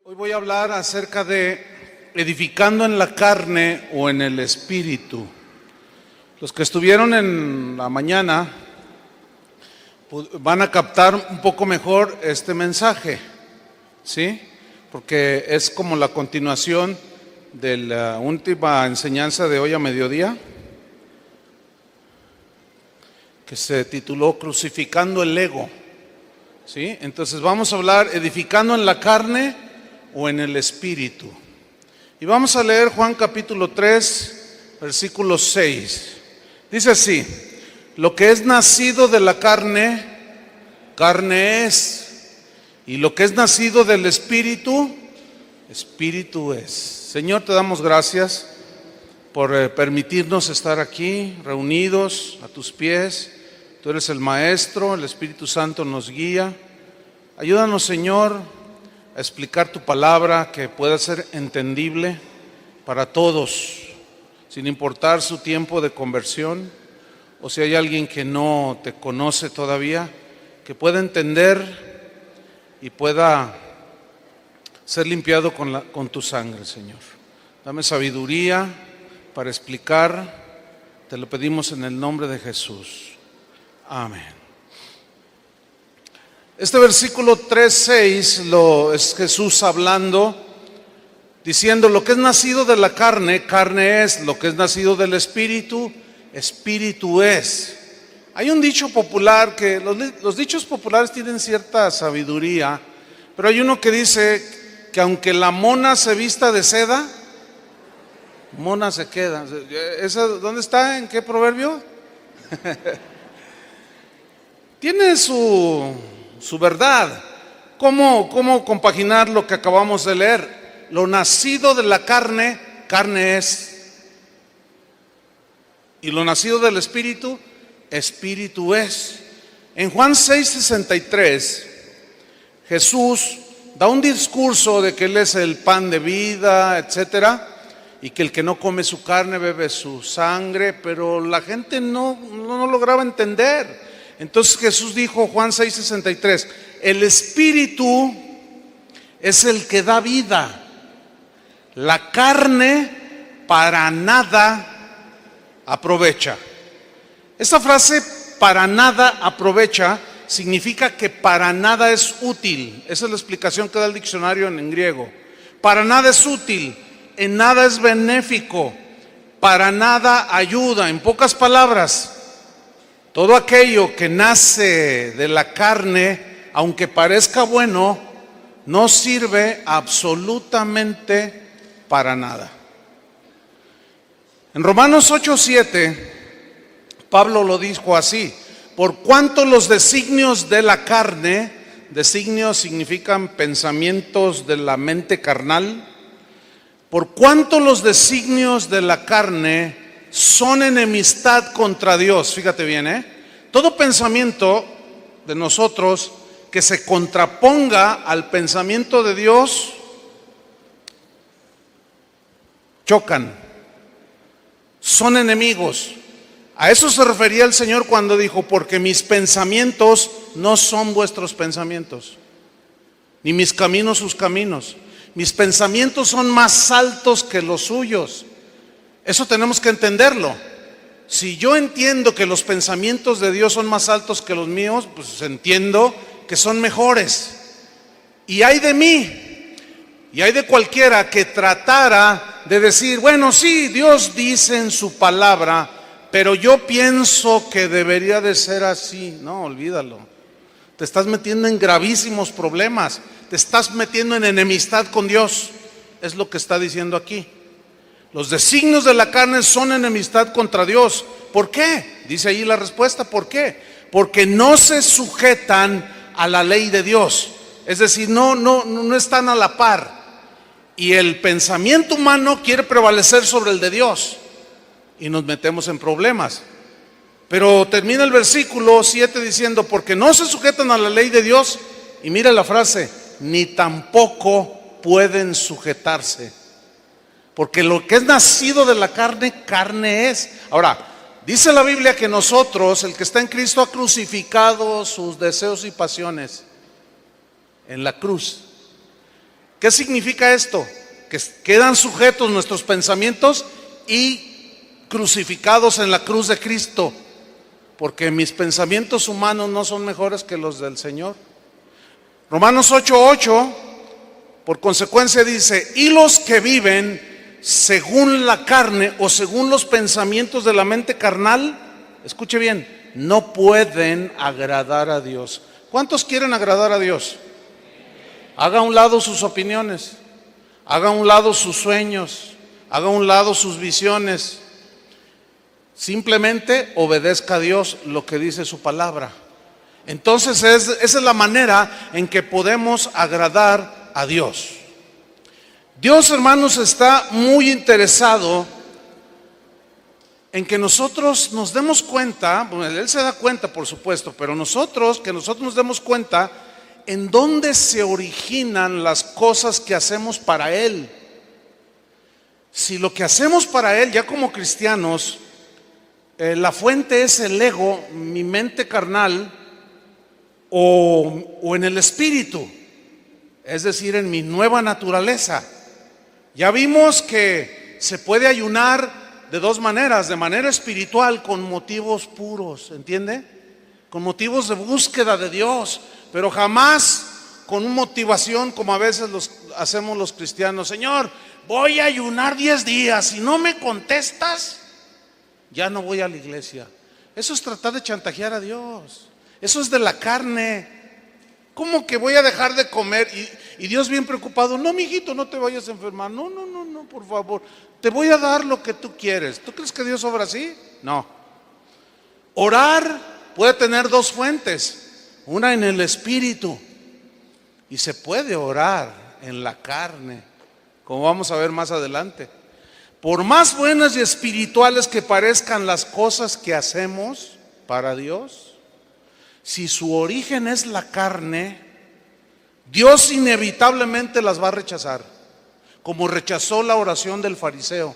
Hoy voy a hablar acerca de edificando en la carne o en el espíritu. Los que estuvieron en la mañana van a captar un poco mejor este mensaje, ¿sí? Porque es como la continuación de la última enseñanza de hoy a mediodía, que se tituló Crucificando el Ego, ¿sí? Entonces vamos a hablar edificando en la carne o en el espíritu. Y vamos a leer Juan capítulo 3, versículo 6. Dice así: lo que es nacido de la carne, carne es, y lo que es nacido del espíritu, espíritu es. Señor, te damos gracias por permitirnos estar aquí reunidos a tus pies. Tú eres el maestro, el Espíritu Santo nos guía. Ayúdanos, Señor, a explicar tu palabra, que pueda ser entendible para todos, sin importar su tiempo de conversión, o si hay alguien que no te conoce todavía, que pueda entender y pueda ser limpiado con tu sangre, Señor. Dame sabiduría para explicar, te lo pedimos en el nombre de Jesús. Amén. Este versículo 3:6 es Jesús hablando, diciendo: lo que es nacido de la carne, carne es; lo que es nacido del espíritu, espíritu es. Hay un dicho popular que los dichos populares tienen cierta sabiduría, pero hay uno que dice que aunque la mona se vista de seda, mona se queda. ¿Dónde está? ¿En qué proverbio? Tiene su verdad. ¿Cómo compaginar lo que acabamos de leer? Lo nacido de la carne, carne es. Y lo nacido del espíritu, espíritu es. En Juan 6:63, Jesús da un discurso de que Él es el pan de vida, etcétera, y que el que no come su carne bebe su sangre, pero la gente no lograba entender. Entonces Jesús dijo, Juan 6:63, el espíritu es el que da vida, la carne para nada aprovecha. Esta frase, para nada aprovecha, significa que para nada es útil. Esa es la explicación que da el diccionario en griego. Para nada es útil, en nada es benéfico, para nada ayuda. En pocas palabras, todo aquello que nace de la carne, aunque parezca bueno, no sirve absolutamente para nada. En Romanos 8:7, Pablo lo dijo así: por cuanto los designios de la carne, designios significan pensamientos de la mente carnal, por cuanto los designios de la carne son enemistad contra Dios. Fíjate bien, todo pensamiento de nosotros que se contraponga al pensamiento de Dios, chocan, son enemigos. A eso se refería el Señor cuando dijo: porque mis pensamientos no son vuestros pensamientos, ni mis caminos sus caminos. Mis pensamientos son más altos que los suyos. Eso tenemos que entenderlo. Si yo entiendo que los pensamientos de Dios son más altos que los míos, pues entiendo que son mejores. Y hay de mí, y hay de cualquiera que tratara de decir: bueno, sí, Dios dice en su palabra, pero yo pienso que debería de ser así. No, olvídalo. Te estás metiendo en gravísimos problemas. Te estás metiendo en enemistad con Dios. Es lo que está diciendo aquí. Los designios de la carne son enemistad contra Dios. ¿Por qué? Dice ahí la respuesta. ¿Por qué? Porque no se sujetan a la ley de Dios. Es decir, no están a la par. Y el pensamiento humano quiere prevalecer sobre el de Dios. Y nos metemos en problemas. Pero termina el versículo 7 diciendo: porque no se sujetan a la ley de Dios. Y mira la frase: ni tampoco pueden sujetarse. Porque lo que es nacido de la carne, carne es. Ahora, dice la Biblia que nosotros, el que está en Cristo, ha crucificado sus deseos y pasiones en la cruz. ¿Qué significa esto? Que quedan sujetos nuestros pensamientos y crucificados en la cruz de Cristo, porque mis pensamientos humanos no son mejores que los del Señor. Romanos 8:8, por consecuencia dice, y los que viven según la carne o según los pensamientos de la mente carnal, escuche bien, no pueden agradar a Dios. ¿Cuántos quieren agradar a Dios? Haga a un lado sus opiniones, haga a un lado sus sueños, haga a un lado sus visiones. Simplemente obedezca a Dios lo que dice su palabra. Entonces esa es la manera en que podemos agradar a Dios. Dios, hermanos, está muy interesado en que nosotros nos demos cuenta, bueno, Él se da cuenta por supuesto, pero que nosotros nos demos cuenta en dónde se originan las cosas que hacemos para Él. Si lo que hacemos para Él, ya como cristianos, la fuente es el ego, mi mente carnal, o en el espíritu, es decir, en mi nueva naturaleza. Ya vimos que se puede ayunar de dos maneras: de manera espiritual, con motivos puros, ¿entiende? Con motivos de búsqueda de Dios, pero jamás con una motivación como a veces hacemos los cristianos. Señor, voy a ayunar 10 días, si no me contestas, ya no voy a la iglesia. Eso es tratar de chantajear a Dios. Eso es de la carne. ¿Cómo que voy a dejar de comer? Y Dios bien preocupado, no, mijito, no te vayas a enfermar. No, por favor, te voy a dar lo que tú quieres. ¿Tú crees que Dios obra así? No. Orar puede tener dos fuentes, una en el espíritu, y se puede orar en la carne, como vamos a ver más adelante. Por más buenas y espirituales que parezcan las cosas que hacemos para Dios, si su origen es la carne, Dios inevitablemente las va a rechazar, como rechazó la oración del fariseo.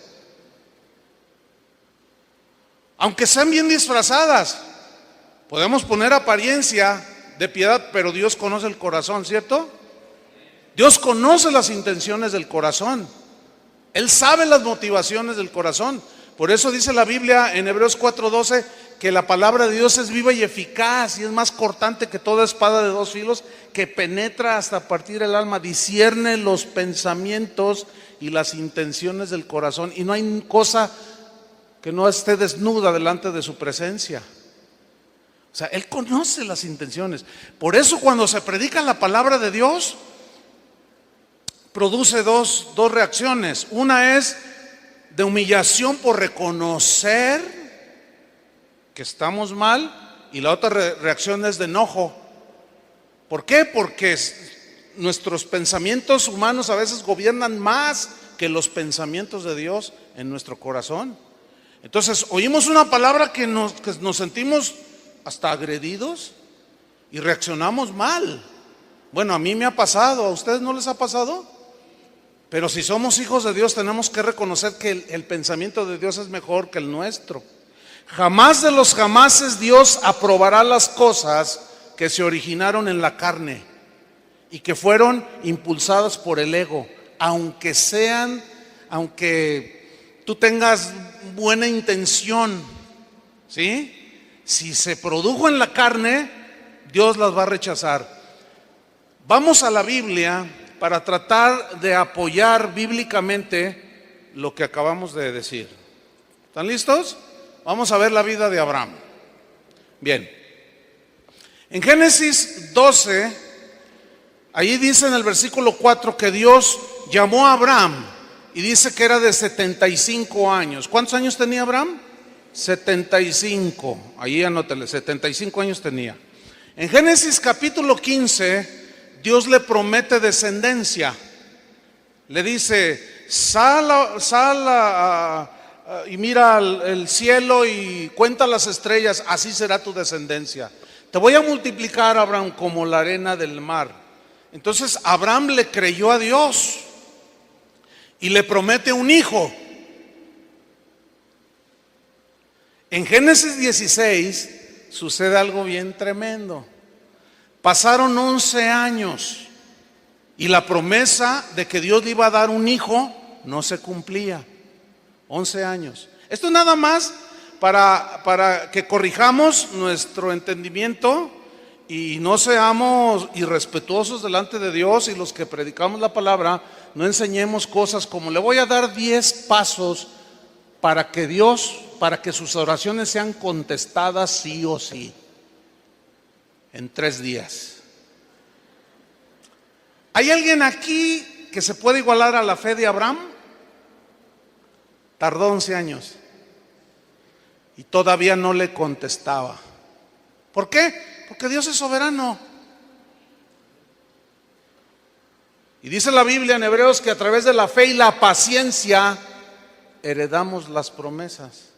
Aunque sean bien disfrazadas, podemos poner apariencia de piedad, pero Dios conoce el corazón, ¿cierto? Dios conoce las intenciones del corazón. Él sabe las motivaciones del corazón. Por eso dice la Biblia en Hebreos 4:12 que la palabra de Dios es viva y eficaz y es más cortante que toda espada de dos filos, que penetra hasta partir el alma, discierne los pensamientos y las intenciones del corazón, y no hay cosa que no esté desnuda delante de su presencia. O sea, Él conoce las intenciones. Por eso cuando se predica la palabra de Dios, produce dos reacciones. Una es de humillación por reconocer que estamos mal, y la otra reacción es de enojo. ¿Por qué? Porque nuestros pensamientos humanos a veces gobiernan más que los pensamientos de Dios en nuestro corazón. Entonces oímos una palabra que nos sentimos hasta agredidos y reaccionamos mal. Bueno, a mí me ha pasado, ¿a ustedes no les ha pasado? Pero si somos hijos de Dios, tenemos que reconocer que el pensamiento de Dios es mejor que el nuestro. Jamás de los jamases Dios aprobará las cosas que se originaron en la carne y que fueron impulsadas por el ego, aunque tú tengas buena intención, ¿sí? Si se produjo en la carne, Dios las va a rechazar. Vamos a la Biblia para tratar de apoyar bíblicamente lo que acabamos de decir. ¿Están listos? Vamos a ver la vida de Abraham. Bien. En Génesis 12, allí dice en el versículo 4 que Dios llamó a Abraham y dice que era de 75 años. ¿Cuántos años tenía Abraham? 75. Allí anótale, 75 años tenía. En Génesis capítulo 15, Dios le promete descendencia. Le dice, sal y mira el cielo y cuenta las estrellas, así será tu descendencia. Te voy a multiplicar, Abraham, como la arena del mar. Entonces Abraham le creyó a Dios y le promete un hijo. En Génesis 16 sucede algo bien tremendo. Pasaron 11 años Y la promesa de que Dios le iba a dar un hijo no se cumplía. 11 años. Esto es nada más para que corrijamos nuestro entendimiento y no seamos irrespetuosos delante de Dios, y los que predicamos la palabra no enseñemos cosas como le voy a dar 10 pasos para que sus oraciones sean contestadas sí o sí en 3 días. ¿Hay alguien aquí que se puede igualar a la fe de Abraham? Tardó 11 años y todavía no le contestaba. ¿Por qué? Porque Dios es soberano. Y dice la Biblia en Hebreos que a través de la fe y la paciencia heredamos las promesas.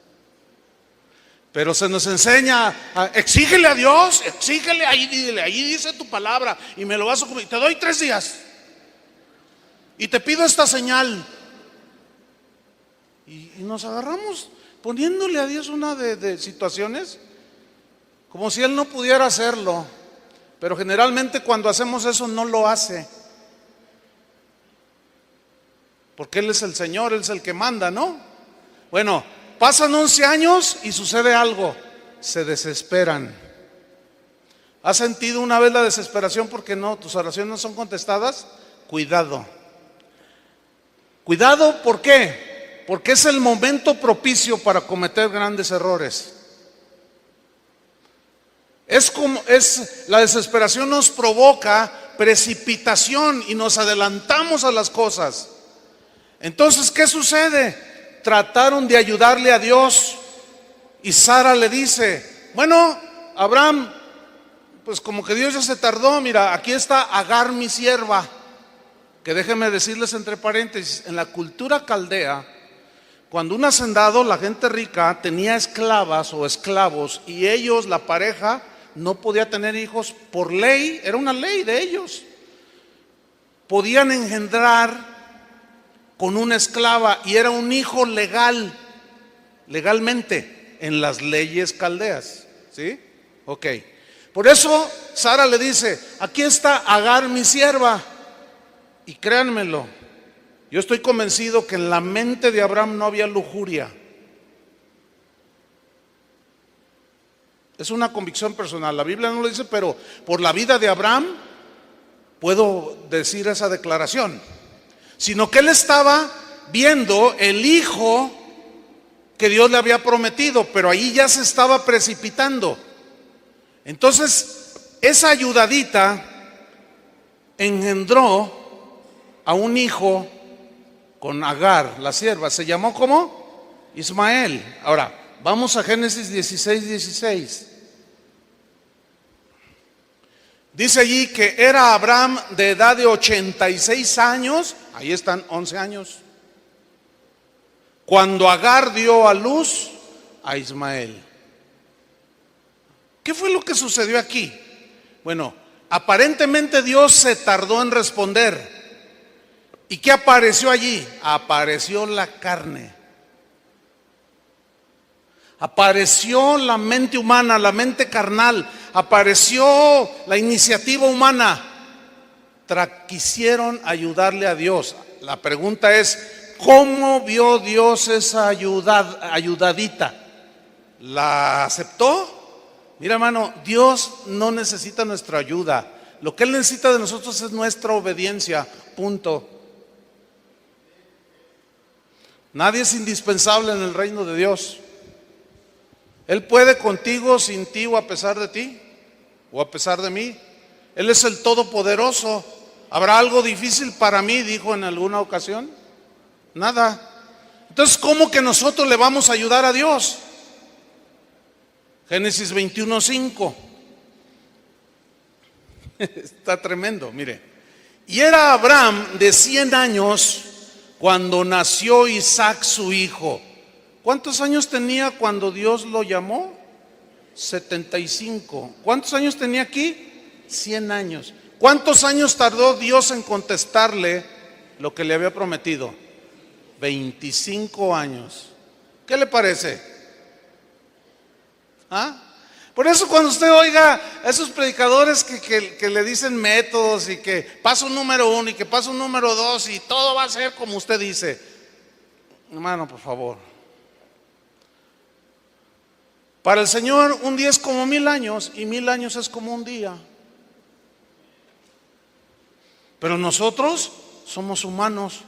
Pero se nos enseña, exígele a Dios, exígele, ahí dice tu palabra y me lo vas a cumplir. Te doy 3 días y te pido esta señal. Y nos agarramos poniéndole a Dios una de situaciones como si Él no pudiera hacerlo. Pero generalmente cuando hacemos eso no lo hace, porque Él es el Señor, Él es el que manda, ¿no? Bueno, pasan 11 años y sucede algo, se desesperan. ¿Has sentido una vez la desesperación porque tus oraciones no son contestadas? Cuidado. Cuidado, ¿por qué? Porque es el momento propicio para cometer grandes errores. La desesperación nos provoca precipitación y nos adelantamos a las cosas. Entonces, ¿qué sucede? Trataron de ayudarle a Dios y Sara le dice, bueno, Abraham, pues como que Dios ya se tardó, mira, aquí está Agar mi sierva, que déjenme decirles entre paréntesis, en la cultura caldea, cuando un hacendado, la gente rica, tenía esclavas o esclavos y ellos, la pareja, no podía tener hijos por ley, era una ley de ellos. Podían engendrar con una esclava y era un hijo legalmente en las leyes caldeas, ¿sí? Ok. Por eso Sara le dice, aquí está Agar mi sierva. Y créanmelo, yo estoy convencido que en la mente de Abraham no había lujuria. Es una convicción personal, la Biblia no lo dice, pero por la vida de Abraham puedo decir esa declaración. Sino que él estaba viendo el hijo que Dios le había prometido, pero ahí ya se estaba precipitando. Entonces, esa ayudadita engendró a un hijo con Agar, la sierva. ¿Se llamó cómo? Ismael. Ahora, vamos a Génesis 16:16. Dice allí que era Abraham de edad de 86 años, ahí están 11 años, cuando Agar dio a luz a Ismael. ¿Qué fue lo que sucedió aquí? Bueno, aparentemente Dios se tardó en responder. ¿Y qué apareció allí? Apareció la carne. Apareció la mente humana, la mente carnal. Apareció la iniciativa humana. Quisieron ayudarle a Dios. La pregunta es, ¿cómo vio Dios esa ayudadita? ¿La aceptó? Mira, hermano, Dios no necesita nuestra ayuda. Lo que Él necesita de nosotros es nuestra obediencia. Punto. Nadie es indispensable en el reino de Dios. Él puede contigo, sin ti o a pesar de ti o a pesar de mí. Él es el Todopoderoso. ¿Habrá algo difícil para mí? Dijo en alguna ocasión. Nada. Entonces, ¿cómo que nosotros le vamos a ayudar a Dios? Génesis 21:5. Está tremendo, mire. Y era Abraham de 100 años cuando nació Isaac su hijo. ¿Cuántos años tenía cuando Dios lo llamó? 75. ¿Cuántos años tenía aquí? 100 años. ¿Cuántos años tardó Dios en contestarle lo que le había prometido? 25 años. ¿Qué le parece? ¿Ah? Por eso cuando usted oiga a esos predicadores que le dicen métodos y que paso número 1 y que paso número 2 y todo va a ser como usted dice, hermano, por favor. Para el Señor un día es como 1000 años y 1000 años es como un día. Pero nosotros somos humanos.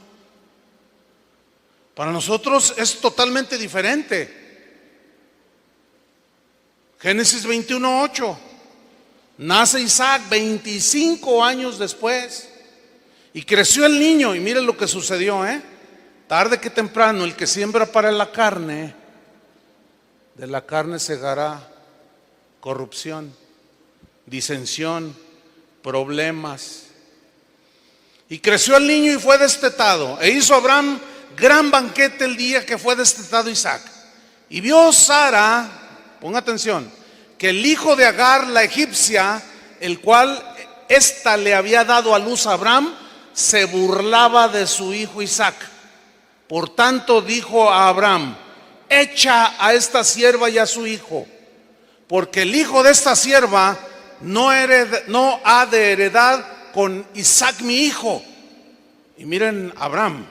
Para nosotros es totalmente diferente. Génesis 21:8. Nace Isaac 25 años después. Y creció el niño. Y miren lo que sucedió, tarde que temprano, el que siembra para la carne, de la carne segará corrupción, disensión, problemas. Y creció el niño y fue destetado. E hizo Abraham gran banquete el día que fue destetado Isaac. Y vio Sara, ponga atención, que el hijo de Agar, la egipcia, el cual ésta le había dado a luz a Abraham, se burlaba de su hijo Isaac. Por tanto dijo a Abraham: echa a esta sierva y a su hijo, porque el hijo de esta sierva no ha de heredar con Isaac mi hijo. Y miren Abraham,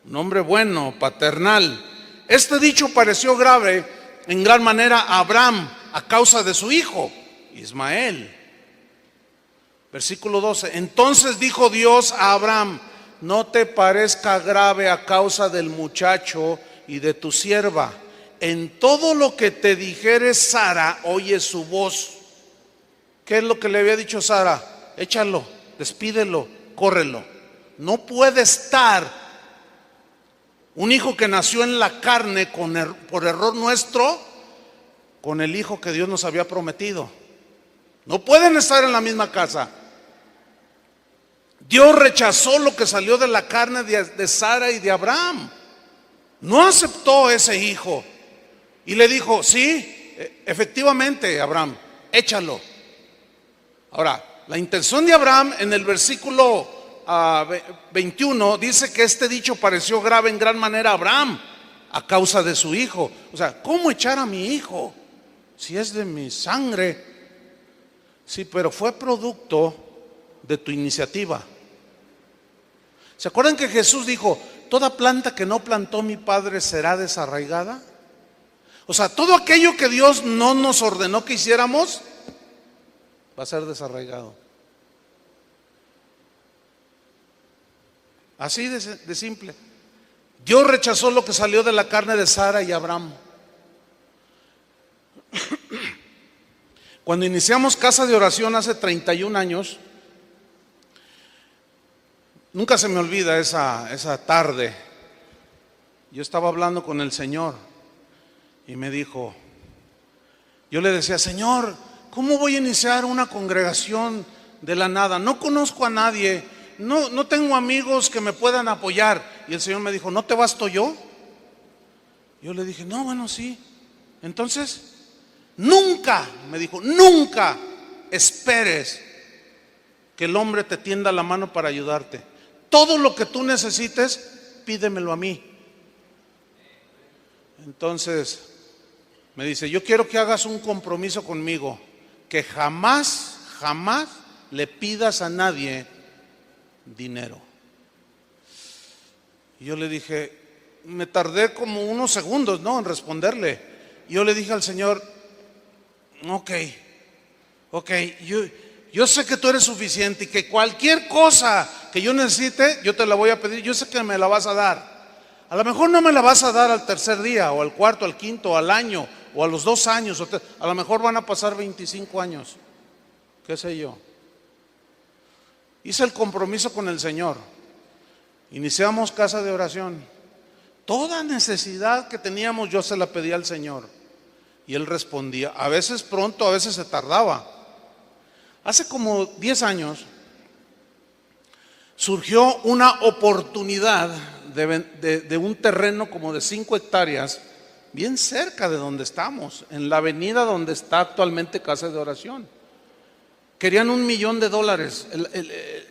un hombre bueno, paternal. Este dicho pareció grave en gran manera a Abraham a causa de su hijo Ismael. Versículo 12. Entonces dijo Dios a Abraham: no te parezca grave a causa del muchacho y de tu sierva. En todo lo que te dijere Sara, oye su voz. ¿Qué es lo que le había dicho Sara? Échalo, despídelo, córrelo. No puede estar un hijo que nació en la carne por error nuestro con el hijo que Dios nos había prometido. No pueden estar en la misma casa. Dios rechazó lo que salió de la carne de Sara y de Abraham. No aceptó ese hijo y le dijo: sí, efectivamente, Abraham, échalo. Ahora, la intención de Abraham en el versículo 21 dice que este dicho pareció grave en gran manera a Abraham a causa de su hijo. O sea, ¿cómo echar a mi hijo si es de mi sangre? Sí, pero fue producto de tu iniciativa. ¿Se acuerdan que Jesús dijo: toda planta que no plantó mi Padre será desarraigada? O sea, todo aquello que Dios no nos ordenó que hiciéramos va a ser desarraigado. Así de simple. Dios rechazó lo que salió de la carne de Sara y Abraham. Cuando iniciamos Casa de Oración hace 31 años, nunca se me olvida esa tarde. Yo estaba hablando con el Señor y me dijo, yo le decía: Señor, ¿cómo voy a iniciar una congregación de la nada? No conozco a nadie, no tengo amigos que me puedan apoyar. Y el Señor me dijo: ¿no te basto yo? Yo le dije: no, bueno, sí. Entonces, me dijo, nunca esperes que el hombre te tienda la mano para ayudarte. Todo lo que tú necesites, pídemelo a mí. Entonces me dice: yo quiero que hagas un compromiso conmigo, que jamás le pidas a nadie dinero. Y yo le dije, me tardé como unos segundos, en responderle. Y yo le dije al Señor: ok, yo sé que tú eres suficiente y que cualquier cosa que yo necesite, yo te la voy a pedir. Yo sé que me la vas a dar. A lo mejor no me la vas a dar al tercer día, o al cuarto, al quinto, al año, o a los 2 años, a lo mejor van a pasar 25 años, qué sé yo. Hice el compromiso con el Señor. Iniciamos Casa de Oración. Toda necesidad que teníamos yo se la pedía al Señor y Él respondía. A veces pronto, a veces se tardaba. Hace como 10 años surgió una oportunidad de un terreno como de 5 hectáreas, bien cerca de donde estamos, en la avenida donde está actualmente Casa de Oración. Querían $1 millón.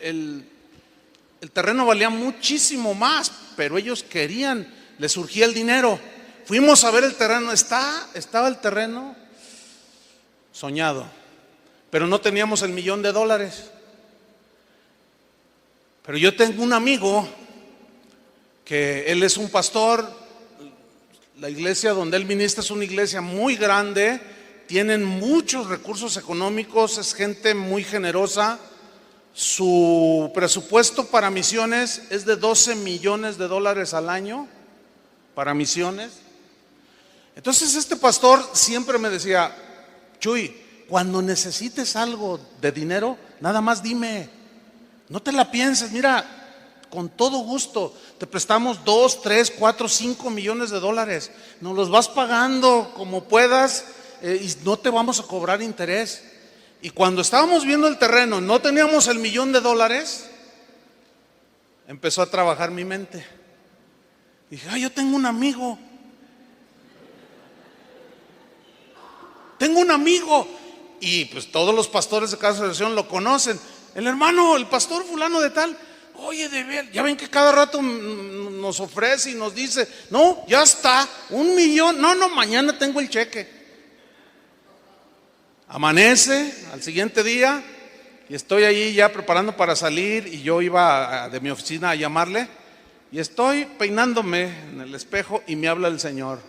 El terreno valía muchísimo más, pero ellos querían, les surgía el dinero. Fuimos a ver el terreno, estaba el terreno soñado, pero no teníamos el $1,000,000. Pero yo tengo un amigo que él es un pastor. La iglesia donde él ministra es una iglesia muy grande, tienen muchos recursos económicos, es gente muy generosa. Su presupuesto para misiones es de $12 millones al año para misiones. Entonces este pastor siempre me decía: Chuy, cuando necesites algo de dinero, nada más dime, no te la pienses, mira, con todo gusto te prestamos 2, 3, 4, 5 millones de dólares, nos los vas pagando como puedas, y no te vamos a cobrar interés. Y cuando estábamos viendo el terreno, no teníamos el $1,000,000, empezó a trabajar mi mente. Dije: yo tengo un amigo. Y pues todos los pastores de Casa de Oración lo conocen. El hermano, el pastor fulano de tal. Oye, de ver, ya ven que cada rato nos ofrece y nos dice: no, ya está, 1,000,000. No, mañana tengo el cheque. Amanece al siguiente día y estoy ahí ya preparando para salir, y yo iba de mi oficina a llamarle, y estoy peinándome en el espejo y me habla el Señor: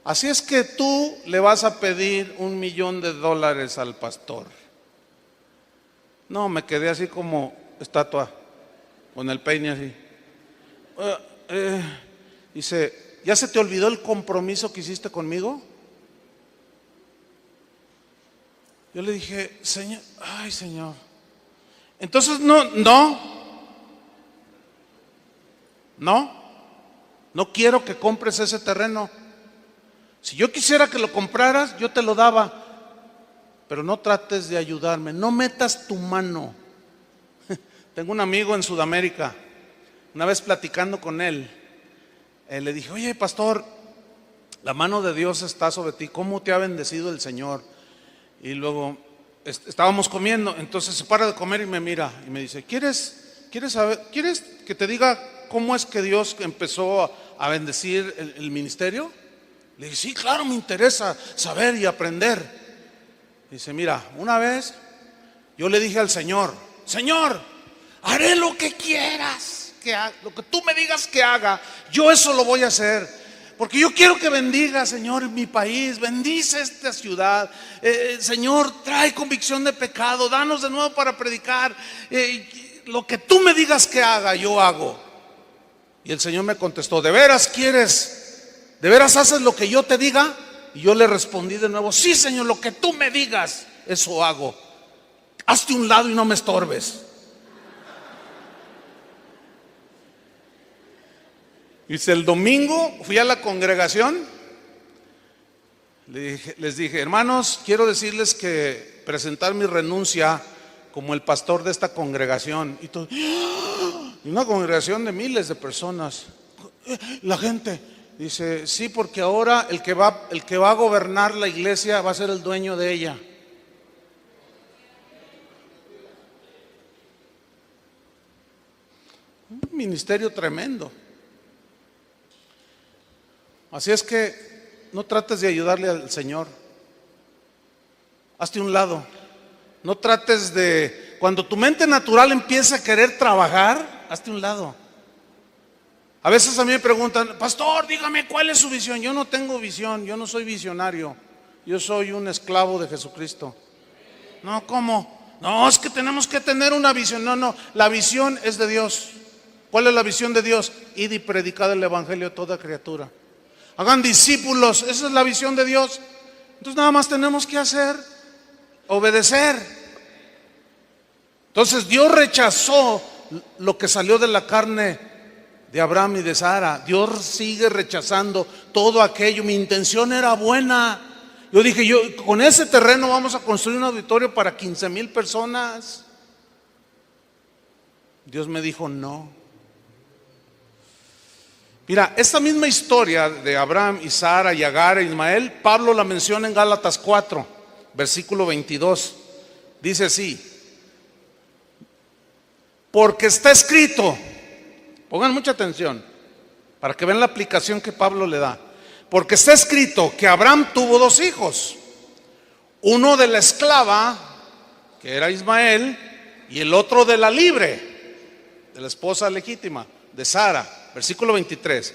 así es que tú le vas a pedir $1,000,000 al pastor. No, me quedé así como estatua, con el peine así. Dice: ¿ya se te olvidó el compromiso que hiciste conmigo? Yo le dije: Señor, ay Señor. Entonces no quiero que compres ese terreno. Si yo quisiera que lo compraras, yo te lo daba, pero no trates de ayudarme, no metas tu mano. Tengo un amigo en Sudamérica. Una vez platicando con él, le dije: oye, pastor, la mano de Dios está sobre ti, ¿cómo te ha bendecido el Señor? Y luego estábamos comiendo, entonces se para de comer y me mira y me dice: ¿Quieres que te diga cómo es que Dios empezó a bendecir el ministerio? Le dije: sí, claro, me interesa saber y aprender. Dice: mira, una vez yo le dije al Señor: Señor, haré lo que quieras que haga, lo que tú me digas que haga, yo eso lo voy a hacer. Porque yo quiero que bendiga, Señor, mi país, bendice esta ciudad. Señor, trae convicción de pecado, danos de nuevo para predicar. Lo que tú me digas que haga, yo hago. Y el Señor me contestó: ¿de veras quieres? ¿De veras haces lo que yo te diga? Y yo le respondí de nuevo: sí, Señor, lo que tú me digas, eso hago. Hazte un lado y no me estorbes. Dice: el domingo fui a la congregación, les dije: hermanos, quiero decirles que presentar mi renuncia como el pastor de esta congregación. Y todo, una congregación de miles de personas. La gente dice: sí, porque ahora el que va a gobernar la iglesia va a ser el dueño de ella. Un ministerio tremendo. Así es que no trates de ayudarle al Señor. Hazte un lado. No trates de, cuando tu mente natural empieza a querer trabajar, hazte un lado. A veces a mí me preguntan: pastor, dígame cuál es su visión. Yo no tengo visión, yo no soy visionario. Yo soy un esclavo de Jesucristo. No, ¿cómo? No, es que tenemos que tener una visión. No, la visión es de Dios. ¿Cuál es la visión de Dios? Id y predicad el evangelio a toda criatura. Hagan discípulos, esa es la visión de Dios. Entonces nada más tenemos que hacer, obedecer. Entonces Dios rechazó lo que salió de la carne de Abraham y de Sara. Dios sigue rechazando todo aquello. Mi intención era buena. Yo dije: con ese terreno vamos a construir un auditorio para 15,000 personas. Dios me dijo: no. Mira, esta misma historia de Abraham y Sara y Agar e Ismael, Pablo la menciona en Gálatas 4, versículo 22. Dice así: porque está escrito, pongan mucha atención para que vean la aplicación que Pablo le da. Porque está escrito que Abraham tuvo 2 hijos, Uno de la esclava, que era Ismael, y el otro de la libre, de la esposa legítima, de Sara. Versículo 23.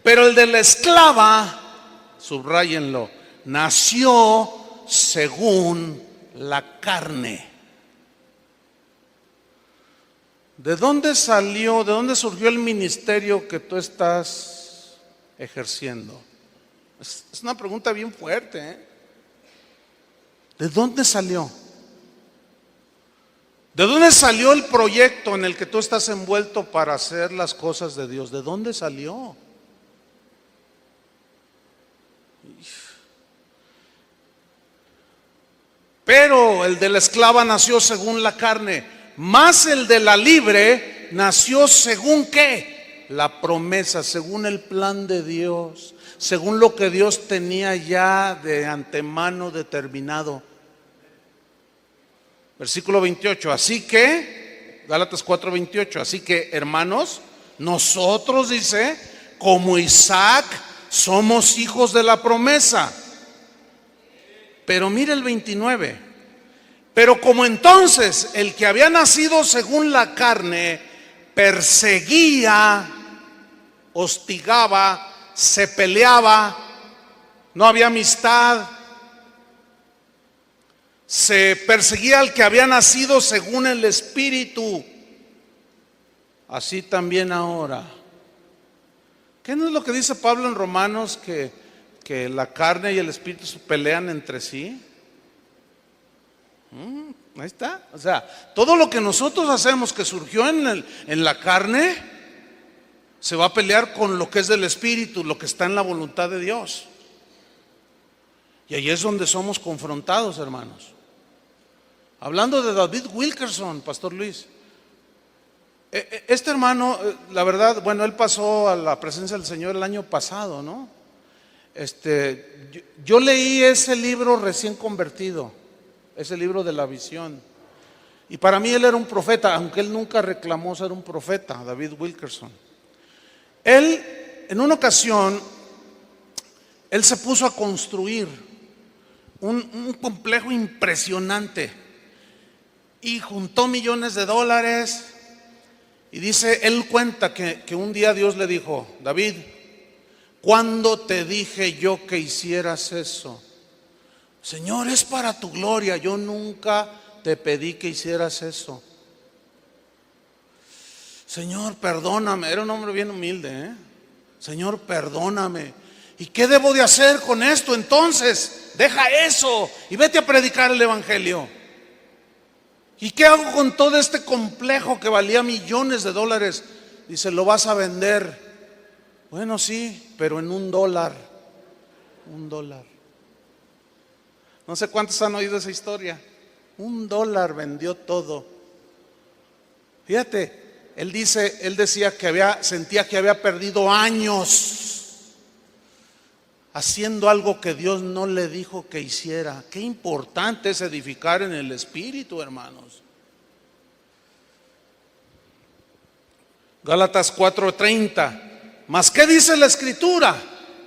Pero el de la esclava, subrayenlo, nació según la carne. ¿De dónde salió, de dónde surgió el ministerio que tú estás ejerciendo? Es una pregunta bien fuerte, ¿eh? ¿De dónde salió? ¿De dónde salió el proyecto en el que tú estás envuelto para hacer las cosas de Dios? ¿De dónde salió? Pero el de la esclava nació según la carne, más el de la libre nació según ¿qué? La promesa, según el plan de Dios, según lo que Dios tenía ya de antemano determinado. Versículo 28, así que, Gálatas 4:28, así que hermanos, nosotros, dice, como Isaac, somos hijos de la promesa. Pero mire el 29, pero como entonces el que había nacido según la carne perseguía, hostigaba, se peleaba, no había amistad, se perseguía al que había nacido según el Espíritu, así también ahora. ¿Qué no es lo que dice Pablo en Romanos, que la carne y el Espíritu se pelean entre sí? Ahí está. O sea, todo lo que nosotros hacemos que surgió en la carne se va a pelear con lo que es del Espíritu, lo que está en la voluntad de Dios. Y ahí es donde somos confrontados, hermanos. Hablando de David Wilkerson, Pastor Luis, este hermano, la verdad, bueno, él pasó a la presencia del Señor el año pasado, ¿no? Yo leí ese libro recién convertido, ese libro de la visión, y para mí él era un profeta, aunque él nunca reclamó ser un profeta, David Wilkerson. Él, en una ocasión, él se puso a construir un complejo impresionante y juntó millones de dólares. Y dice, él cuenta que un día Dios le dijo: David, ¿cuándo te dije yo que hicieras eso? Señor, es para tu gloria, yo nunca te pedí que hicieras eso. Señor, perdóname. Era un hombre bien humilde, ¿eh? Señor, perdóname. ¿Y qué debo de hacer con esto entonces? Deja eso y vete a predicar el evangelio. ¿Y qué hago con todo este complejo que valía millones de dólares? Dice, lo vas a vender. Bueno, sí, pero en $1. $1. No sé cuántos han oído esa historia. $1 vendió todo. Fíjate, él decía que sentía que había perdido años haciendo algo que Dios no le dijo que hiciera. Qué importante es edificar en el Espíritu, hermanos. Gálatas 4:30. ¿Mas qué dice la Escritura?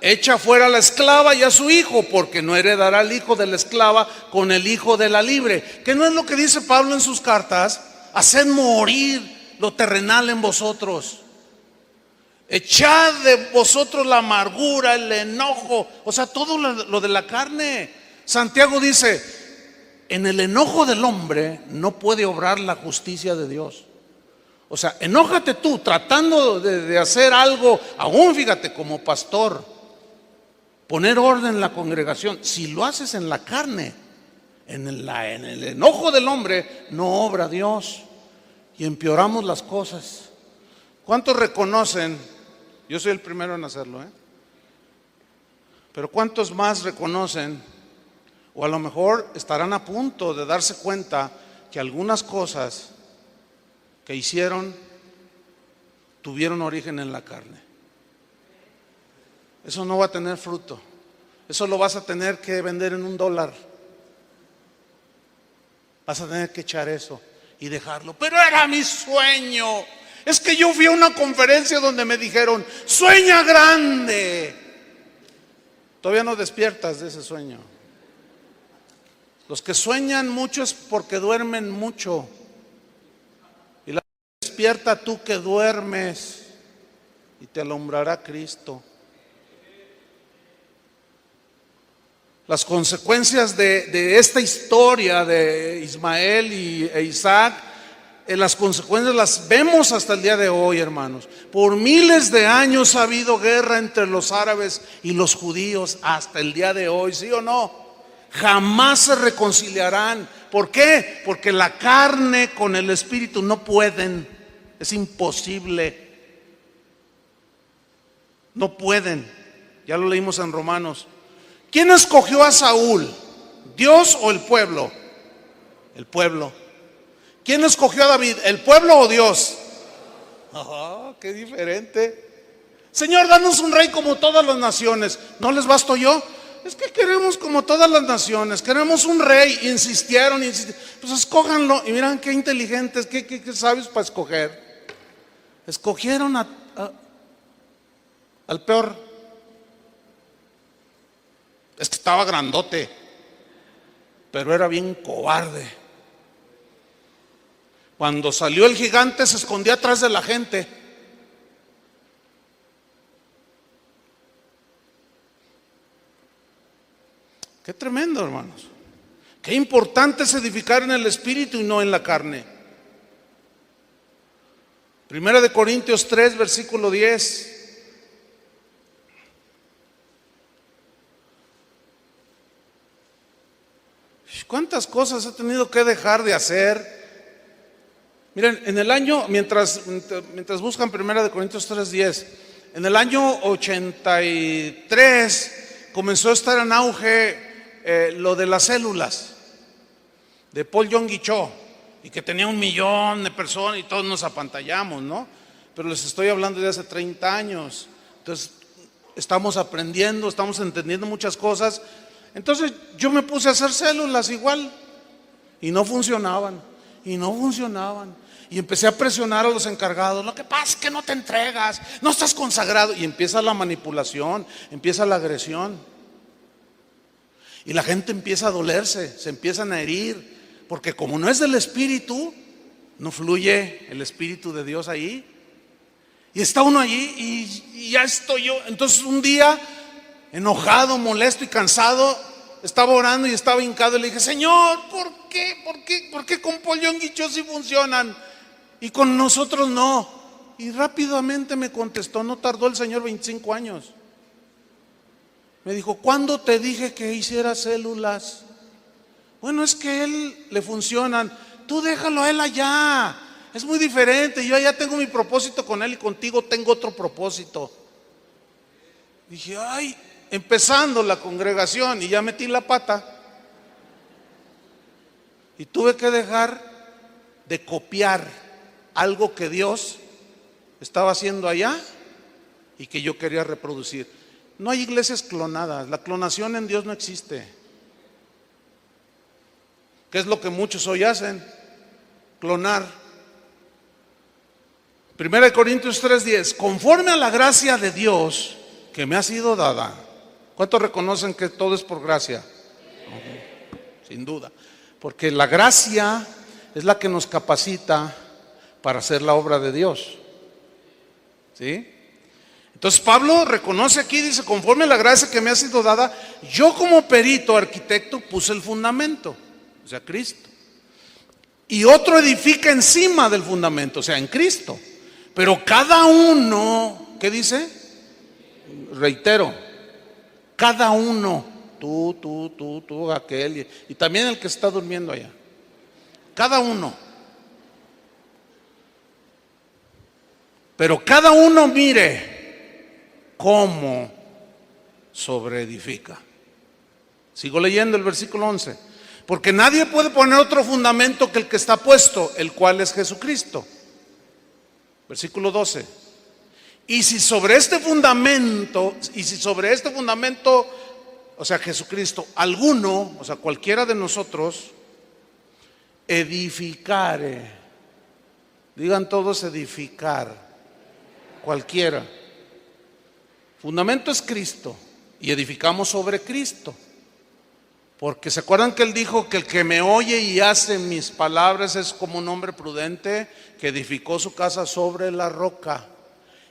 Echa fuera a la esclava y a su hijo, porque no heredará el hijo de la esclava con el hijo de la libre. ¿Qué no es lo que dice Pablo en sus cartas? Haced morir lo terrenal en vosotros. Echad de vosotros la amargura, el enojo, o sea, todo lo de la carne. Santiago dice, en el enojo del hombre no puede obrar la justicia de Dios. O sea, enójate tú tratando de hacer algo, aún fíjate, como pastor, poner orden en la congregación. Si lo haces en la carne, en el enojo del hombre, no obra Dios y empeoramos las cosas. ¿Cuántos reconocen? Yo soy el primero en hacerlo, pero ¿cuántos más reconocen, o a lo mejor estarán a punto de darse cuenta que algunas cosas que hicieron tuvieron origen en la carne? Eso no va a tener fruto. Eso lo vas a tener que vender en $1. Vas a tener que echar eso y dejarlo. Pero era mi sueño. Es que yo fui a una conferencia donde me dijeron, sueña grande. Todavía no despiertas de ese sueño. Los que sueñan mucho es porque duermen mucho. Y la despierta tú que duermes y te alumbrará Cristo. Las consecuencias de esta historia de Ismael e Isaac, las consecuencias las vemos hasta el día de hoy, hermanos. Por miles de años ha habido guerra entre los árabes y los judíos hasta el día de hoy, ¿sí o no? Jamás se reconciliarán. ¿Por qué? Porque la carne con el espíritu no pueden. Es imposible. No pueden. Ya lo leímos en Romanos. ¿Quién escogió a Saúl? ¿Dios o el pueblo? El pueblo. ¿Quién escogió a David? ¿El pueblo o Dios? Oh, qué diferente. Señor, danos un rey como todas las naciones. ¿No les basto yo? Es que queremos como todas las naciones. Queremos un rey. Insistieron. Pues escójanlo. Y miran qué inteligentes, qué sabios para escoger. Escogieron al peor. Es que estaba grandote, pero era bien cobarde. Cuando salió el gigante se escondía atrás de la gente. Qué tremendo, hermanos. Qué importante es edificar en el espíritu y no en la carne. Primera de Corintios 3, versículo 10. ¿Cuántas cosas he tenido que dejar de hacer? Miren, en el año, mientras buscan Primera de Corintios 3:10, en el año 83 comenzó a estar en auge lo de las células de Paul Yonggi Cho, y que tenía 1 millón de personas y todos nos apantallamos, ¿no? Pero les estoy hablando de hace 30 años. Entonces estamos aprendiendo, estamos entendiendo muchas cosas. Entonces yo me puse a hacer células igual y no funcionaban. Y empecé a presionar a los encargados. Lo que pasa es que no te entregas, no estás consagrado. Y empieza la manipulación, empieza la agresión. Y la gente empieza a dolerse, se empiezan a herir. Porque como no es del Espíritu, no fluye el Espíritu de Dios ahí. Y está uno allí y ya estoy yo. Entonces un día, enojado, molesto y cansado, estaba orando y estaba hincado y le dije: Señor, ¿por qué con Paul Yonggi Cho sí funcionan y con nosotros no? Y rápidamente me contestó, no tardó el Señor 25 años. Me dijo: ¿cuándo te dije que hiciera células? Bueno, es que a él le funcionan. Tú déjalo a él allá. Es muy diferente. Yo allá tengo mi propósito con él y contigo tengo otro propósito. Dije: ay, empezando la congregación, y ya metí la pata. Y tuve que dejar de copiar algo que Dios estaba haciendo allá y que yo quería reproducir. No hay iglesias clonadas. La clonación en Dios no existe. ¿Qué es lo que muchos hoy hacen? Clonar. Primera de Corintios 3:10. Conforme a la gracia de Dios que me ha sido dada. ¿Cuántos reconocen que todo es por gracia? Sin duda. Porque la gracia es la que nos capacita para hacer la obra de Dios. ¿Sí? Entonces Pablo reconoce aquí, dice: conforme a la gracia que me ha sido dada, yo como perito arquitecto puse el fundamento, o sea, Cristo. Y otro edifica encima del fundamento, o sea, en Cristo. Pero cada uno, ¿qué dice? Reitero, cada uno, tú, aquel, y también el que está durmiendo allá. Cada uno. Pero cada uno mire cómo sobreedifica. Sigo leyendo el versículo 11. Porque nadie puede poner otro fundamento que el que está puesto, el cual es Jesucristo. Versículo 12. Y si sobre este fundamento, o sea, Jesucristo, alguno, o sea, cualquiera de nosotros, edificare, digan todos edificar, cualquiera. Fundamento es Cristo y edificamos sobre Cristo. Porque se acuerdan que él dijo que el que me oye y hace mis palabras es como un hombre prudente que edificó su casa sobre la roca.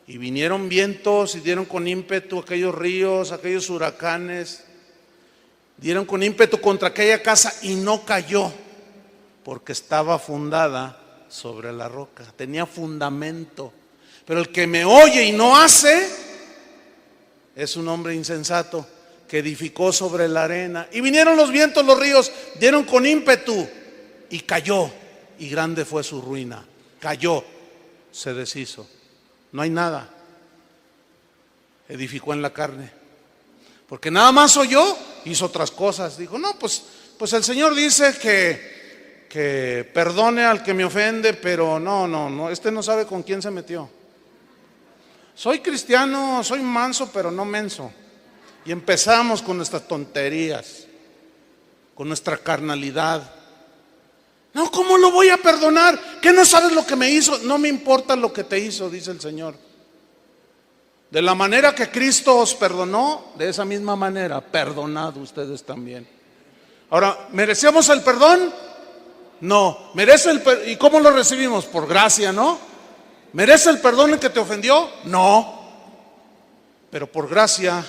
Y vinieron vientos y dieron con ímpetu aquellos ríos, aquellos huracanes. Dieron con ímpetu contra aquella casa y no cayó, porque estaba fundada sobre la roca. Tenía fundamento. Pero el que me oye y no hace es un hombre insensato que edificó sobre la arena. Y vinieron los vientos, los ríos, dieron con ímpetu y cayó. Y grande fue su ruina. Cayó, se deshizo. No hay nada. Edificó en la carne. Porque nada más oyó, hizo otras cosas. Dijo, no, pues el Señor dice que perdone al que me ofende, pero no, este no sabe con quién se metió. Soy cristiano, soy manso, pero no menso. Y empezamos con nuestras tonterías, con nuestra carnalidad. No, ¿cómo lo voy a perdonar? ¿Qué no sabes lo que me hizo? No me importa lo que te hizo, dice el Señor. De la manera que Cristo os perdonó, de esa misma manera, perdonad ustedes también. Ahora, ¿merecemos el perdón? No. ¿Merece el perdón? ¿Y cómo lo recibimos? Por gracia, ¿no? ¿Merece el perdón el que te ofendió? No. Pero por gracia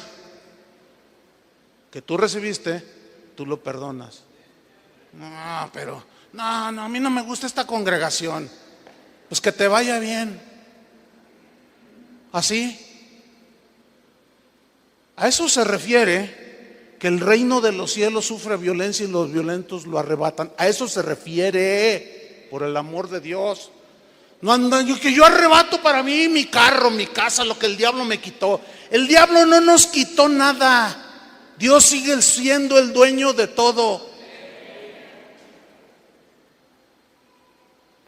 que tú recibiste, tú lo perdonas. No, pero no, a mí no me gusta esta congregación. Pues que te vaya bien. ¿Así? A eso se refiere que el reino de los cielos sufre violencia y los violentos lo arrebatan. A eso se refiere, por el amor de Dios. No anda, que yo arrebato para mí mi carro, mi casa, lo que el diablo me quitó. El diablo no nos quitó nada. Dios sigue siendo el dueño de todo.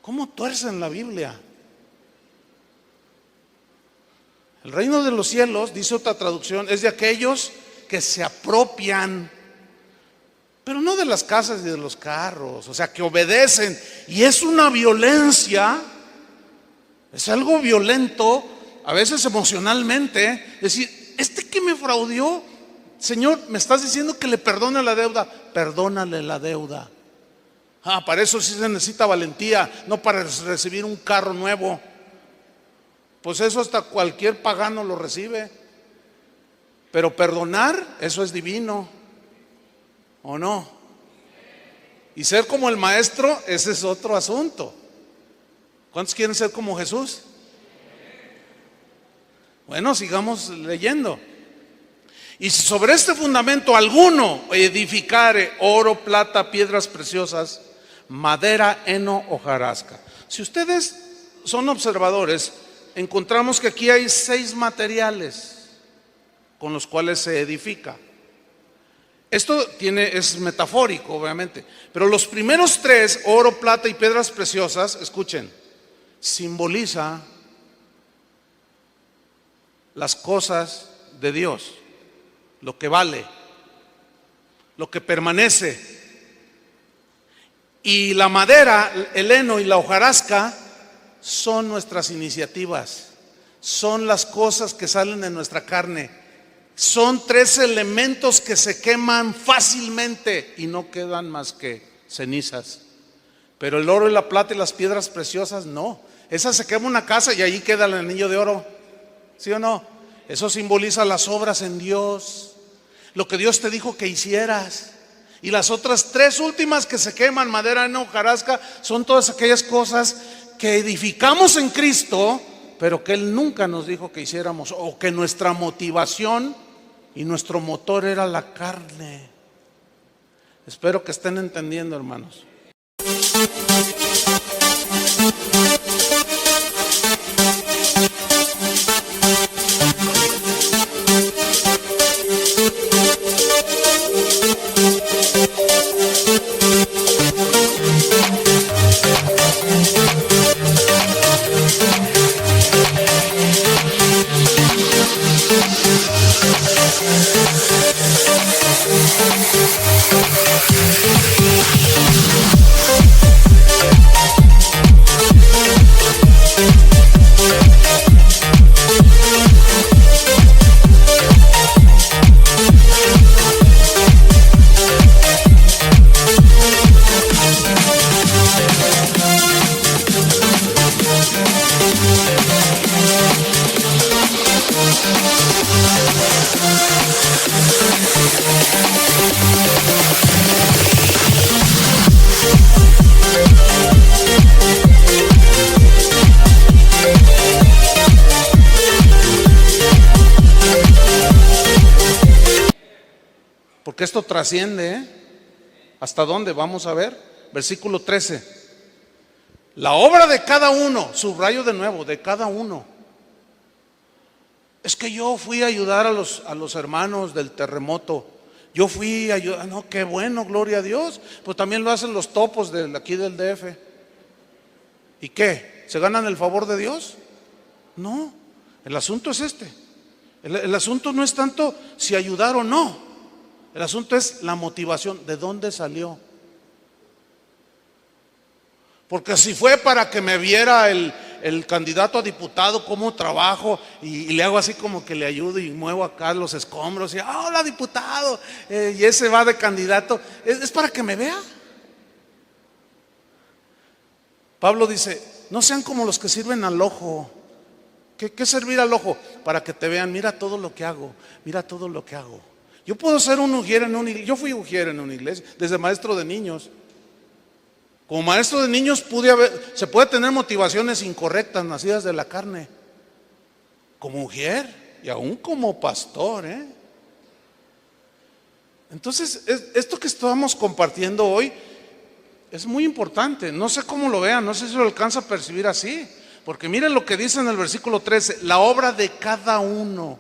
¿Cómo tuercen la Biblia? El reino de los cielos, dice otra traducción, es de aquellos que se apropian, pero no de las casas y de los carros, o sea, que obedecen. Y es una violencia, es algo violento, a veces emocionalmente, decir, este que me fraudió, Señor, me estás diciendo que le perdone la deuda, perdónale la deuda. Para eso sí se necesita valentía, no para recibir un carro nuevo. Pues eso hasta cualquier pagano lo recibe. Pero perdonar, eso es divino, ¿o no? Y ser como el maestro, ese es otro asunto. ¿Cuántos quieren ser como Jesús? Bueno, sigamos leyendo. Y si sobre este fundamento alguno edificare oro, plata, piedras preciosas, madera, heno, hojarasca. Si ustedes son observadores, encontramos que aquí hay 6 materiales con los cuales se edifica. Esto es metafórico, obviamente, pero los primeros 3, oro, plata y piedras preciosas, escuchen, simboliza las cosas de Dios, lo que vale, lo que permanece. Y la madera, el heno y la hojarasca son nuestras iniciativas, son las cosas que salen de nuestra carne. Son 3 elementos que se queman fácilmente y no quedan más que cenizas. Pero el oro y la plata y las piedras preciosas no. Esa se quema una casa y ahí queda el anillo de oro. ¿Sí o no? Eso simboliza las obras en Dios, lo que Dios te dijo que hicieras. Y las otras 3 últimas que se queman, madera, heno, hojarasca, son todas aquellas cosas que edificamos en Cristo, pero que Él nunca nos dijo que hiciéramos, o que nuestra motivación y nuestro motor era la carne. Espero que estén entendiendo, hermanos. Porque esto trasciende, ¿eh? ¿Hasta dónde? Vamos a ver. Versículo 13. La obra de cada uno, subrayo de nuevo, de cada uno. Es que yo fui a ayudar a los hermanos del terremoto. Yo fui a ayudar. No, qué bueno, gloria a Dios. Pues también lo hacen los topos de aquí del DF. ¿Y qué? ¿Se ganan el favor de Dios? No. El asunto es este. El asunto no es tanto si ayudar o no. El asunto es la motivación, ¿de dónde salió? Porque si fue para que me viera el candidato a diputado cómo trabajo y le hago así como que le ayudo y muevo acá los escombros y hola diputado, y ese va de candidato, es para que me vea. Pablo dice, no sean como los que sirven al ojo. ¿Qué servir al ojo? Para que te vean, mira todo lo que hago, mira todo lo que hago. Yo puedo ser un ujier en una iglesia. Yo fui ujier en una iglesia, desde maestro de niños. Como maestro de niños se puede tener motivaciones incorrectas, nacidas de la carne. Como ujier y aún como pastor, ¿eh? Entonces, esto que estamos compartiendo hoy es muy importante. No sé cómo lo vean, no sé si lo alcanza a percibir así. Porque miren lo que dice en el versículo 13: la obra de cada uno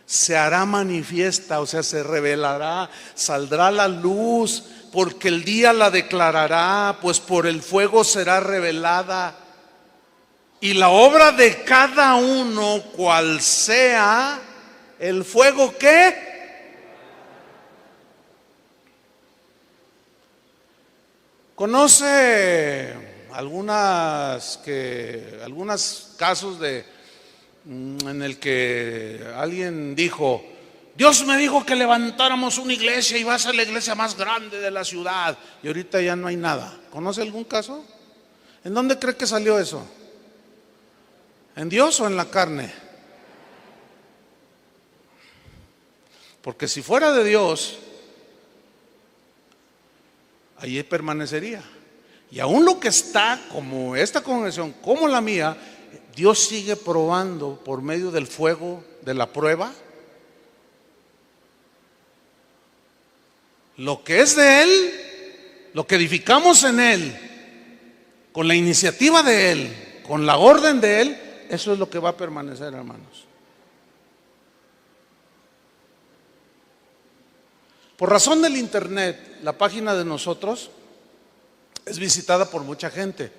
se hará manifiesta, o sea, se revelará, saldrá a la luz, porque el día la declarará, pues por el fuego será revelada. Y la obra de cada uno, cual sea, el fuego ¿qué? ¿Conoce algunos casos en el que alguien dijo, Dios me dijo que levantáramos una iglesia y va a ser la iglesia más grande de la ciudad, y ahorita ya no hay nada? ¿Conoce algún caso? ¿En dónde cree que salió eso? ¿En Dios o en la carne? Porque si fuera de Dios, allí permanecería. Y aún lo que está, como esta congregación, como la mía, Dios sigue probando por medio del fuego de la prueba lo que es de Él, lo que edificamos en Él, con la iniciativa de Él, con la orden de Él. Eso es lo que va a permanecer, hermanos. Por razón del internet, la página de nosotros es visitada por mucha gente.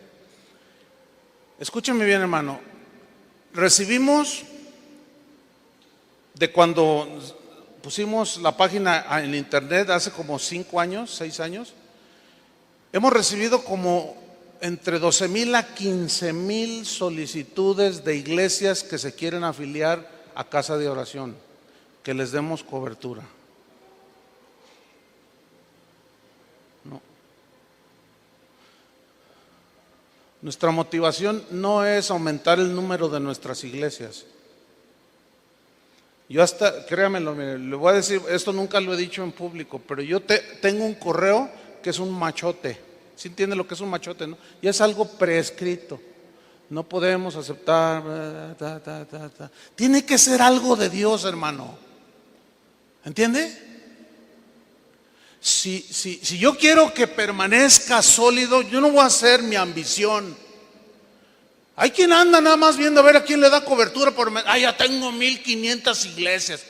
Escúcheme bien, hermano. Recibimos, de cuando pusimos la página en internet hace como 5 años, 6 años, hemos recibido como entre 12,000 a 15,000 solicitudes de iglesias que se quieren afiliar a Casa de Oración, que les demos cobertura. No. Nuestra motivación no es aumentar el número de nuestras iglesias. Yo hasta, créamelo, le voy a decir, esto nunca lo he dicho en público, pero yo tengo un correo que es un machote. ¿Sí entiende lo que es un machote, no? Y es algo prescrito. No podemos aceptar. Tiene que ser algo de Dios, hermano. ¿Entiende? Si yo quiero que permanezca sólido, yo no voy a hacer mi ambición. Hay quien anda nada más viendo a ver a quién le da cobertura por ya tengo 1,500 iglesias.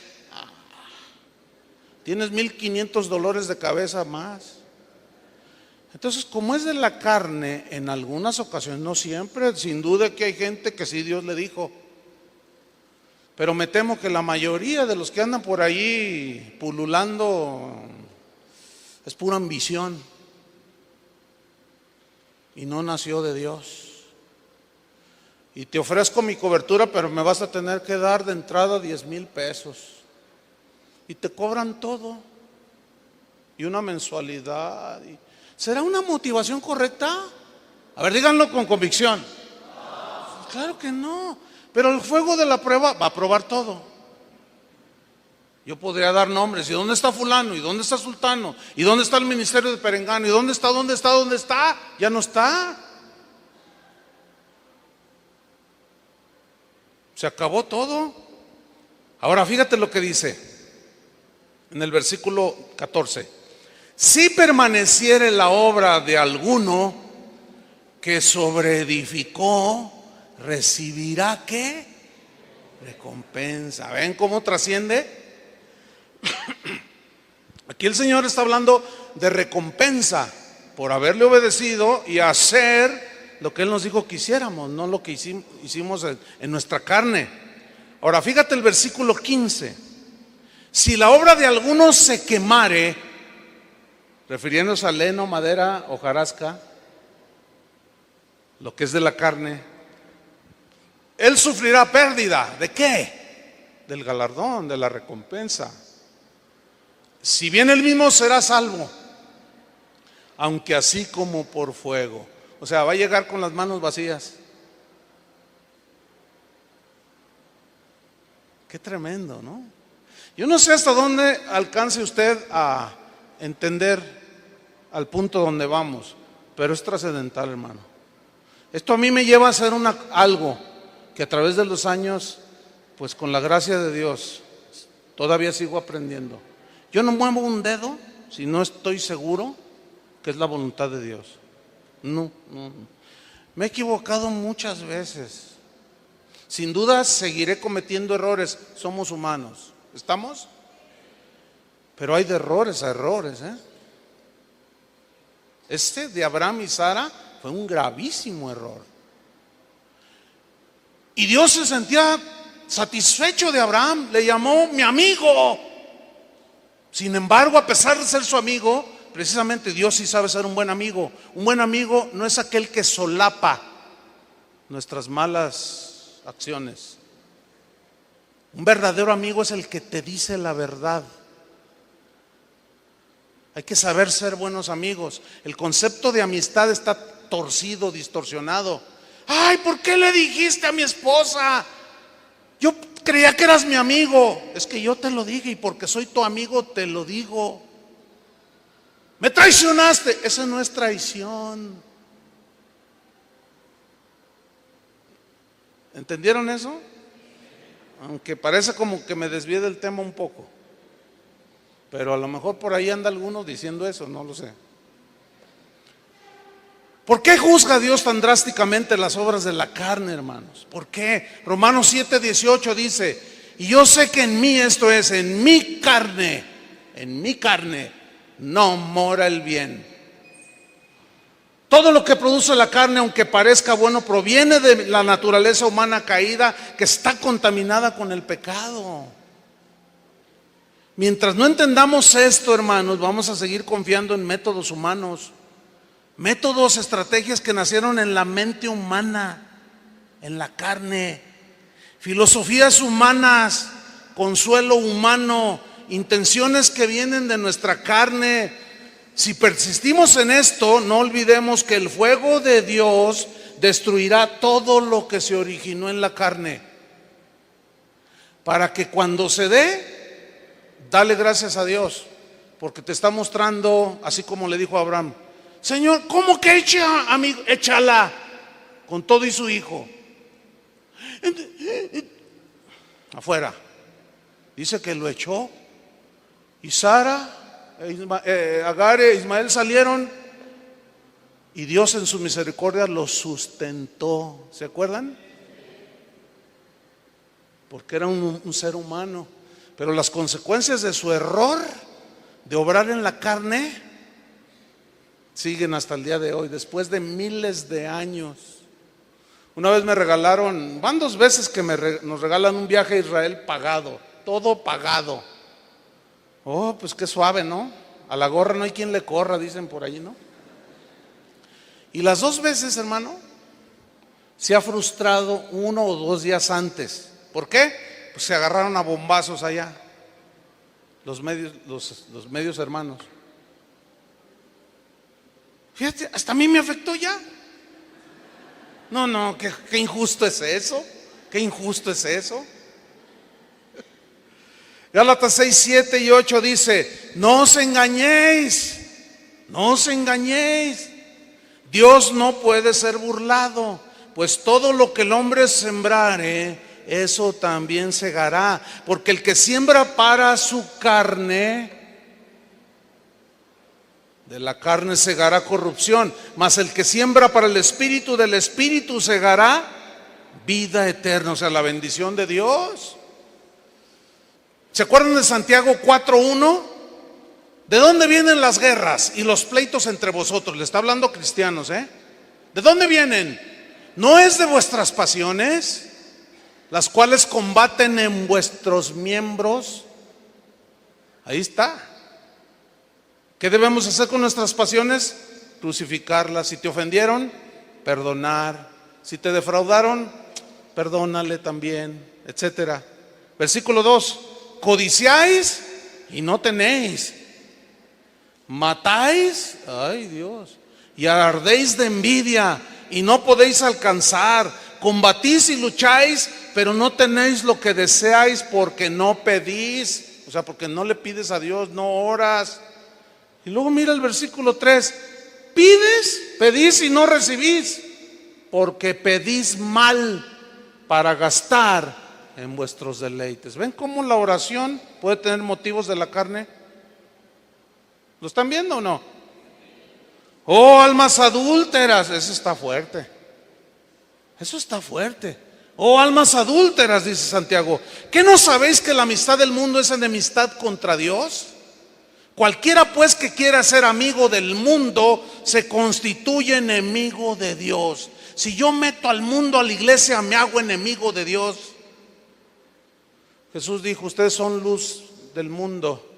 Tienes 1,500 dolores de cabeza más. Entonces, como es de la carne, en algunas ocasiones, no siempre, sin duda que hay gente que sí Dios le dijo, pero me temo que la mayoría de los que andan por ahí pululando es pura ambición y no nació de Dios. Y te ofrezco mi cobertura, pero me vas a tener que dar de entrada 10,000 pesos. Y te cobran todo. Y una mensualidad. ¿Será una motivación correcta? A ver, díganlo con convicción. Claro que no. Pero el fuego de la prueba va a probar todo. Yo podría dar nombres. ¿Y dónde está fulano? ¿Y dónde está sultano? ¿Y dónde está el ministerio de Perengano? ¿Y dónde está? ¿Dónde está? ¿Dónde está? Ya no está. Se acabó todo. Ahora fíjate lo que dice en el versículo 14. Si permaneciere la obra de alguno que sobreedificó, recibirá ¿qué? Recompensa. ¿Ven cómo trasciende? Aquí el Señor está hablando de recompensa por haberle obedecido y hacer lo que Él nos dijo que hiciéramos, no lo que hicimos en nuestra carne. Ahora fíjate el versículo 15. Si la obra de alguno se quemare, refiriéndose a leno, madera, hojarasca, lo que es de la carne, él sufrirá pérdida. ¿De qué? Del galardón, de la recompensa. Si bien él mismo será salvo, aunque así como por fuego. O sea, va a llegar con las manos vacías. Qué tremendo, ¿no? Yo no sé hasta dónde alcance usted a entender al punto donde vamos, pero es trascendental, hermano. Esto a mí me lleva a hacer algo que a través de los años, pues con la gracia de Dios, todavía sigo aprendiendo. Yo no muevo un dedo si no estoy seguro que es la voluntad de Dios. No. Me he equivocado muchas veces. Sin duda seguiré cometiendo errores. Somos humanos. ¿Estamos? Pero hay de errores a errores, ¿eh? Este de Abraham y Sara fue un gravísimo error. Y Dios se sentía satisfecho de Abraham. Le llamó mi amigo. Sin embargo, a pesar de ser su amigo, precisamente Dios sí sabe ser un buen amigo. Un buen amigo no es aquel que solapa nuestras malas acciones. Un verdadero amigo es el que te dice la verdad. Hay que saber ser buenos amigos. El concepto de amistad está torcido, distorsionado. Ay, ¿por qué le dijiste a mi esposa? Yo creía que eras mi amigo. Es que yo te lo dije y porque soy tu amigo te lo digo. Me traicionaste. Esa no es traición. ¿Entendieron eso? Aunque parece como que me desvié del tema un poco, pero a lo mejor por ahí anda alguno diciendo eso, no lo sé. ¿Por qué juzga Dios tan drásticamente las obras de la carne, hermanos? ¿Por qué? Romanos 7:18 dice: y yo sé que en mí, esto es, en mi carne no mora el bien. Todo lo que produce la carne, aunque parezca bueno, proviene de la naturaleza humana caída que está contaminada con el pecado. Mientras no entendamos esto, hermanos, vamos a seguir confiando en métodos humanos, métodos, estrategias que nacieron en la mente humana, en la carne, filosofías humanas, consuelo humano, intenciones que vienen de nuestra carne. Si persistimos en esto, no olvidemos que el fuego de Dios destruirá todo lo que se originó en la carne, para que cuando se dé, dale gracias a Dios, porque te está mostrando, así como le dijo a Abraham: Señor, ¿cómo que echa, amigo? Échala con todo y su hijo afuera. Dice que lo echó, y Sara, Agar e Ismael salieron, y Dios en su misericordia los sustentó. ¿Se acuerdan? Porque era un ser humano. Pero las consecuencias de su error de obrar en la carne siguen hasta el día de hoy, después de miles de años. Una vez me regalaron, van 2 veces que nos regalan un viaje a Israel pagado, todo pagado. Oh, pues qué suave, ¿no? A la gorra no hay quien le corra, dicen por ahí, ¿no? Y las 2 veces, hermano, se ha frustrado 1 o 2 días antes. ¿Por qué? Pues se agarraron a bombazos allá los medios hermanos. Fíjate, hasta a mí me afectó ya. No, qué injusto es eso. Qué injusto es eso. Gálatas 6, 7 y 8 dice: no os engañéis, no os engañéis. Dios no puede ser burlado, pues todo lo que el hombre sembrare, eso también segará. Porque el que siembra para su carne, de la carne segará corrupción, mas el que siembra para el Espíritu, del Espíritu segará vida eterna, o sea, la bendición de Dios. ¿Se acuerdan de Santiago 4:1? ¿De dónde vienen las guerras y los pleitos entre vosotros? Le está hablando a cristianos, ¿eh? ¿De dónde vienen? ¿No es de vuestras pasiones, las cuales combaten en vuestros miembros? Ahí está. ¿Qué debemos hacer con nuestras pasiones? Crucificarlas. Si te ofendieron, perdonar. Si te defraudaron, perdónale también, etcétera. Versículo 2: codiciáis y no tenéis, matáis, ay Dios, y ardéis de envidia y no podéis alcanzar, combatís y lucháis, pero no tenéis lo que deseáis porque no pedís, o sea, porque no le pides a Dios, no oras. Y luego mira el versículo 3: pides, pedís y no recibís, porque pedís mal para gastar en vuestros deleites. ¿Ven cómo la oración puede tener motivos de la carne? ¿Lo están viendo o no? Oh, almas adúlteras, eso está fuerte. Eso está fuerte. Oh, almas adúlteras, dice Santiago, ¿qué no sabéis que la amistad del mundo es enemistad contra Dios? Cualquiera pues que quiera ser amigo del mundo se constituye enemigo de Dios. Si yo meto al mundo a la iglesia, me hago enemigo de Dios. Jesús dijo: ustedes son luz del mundo,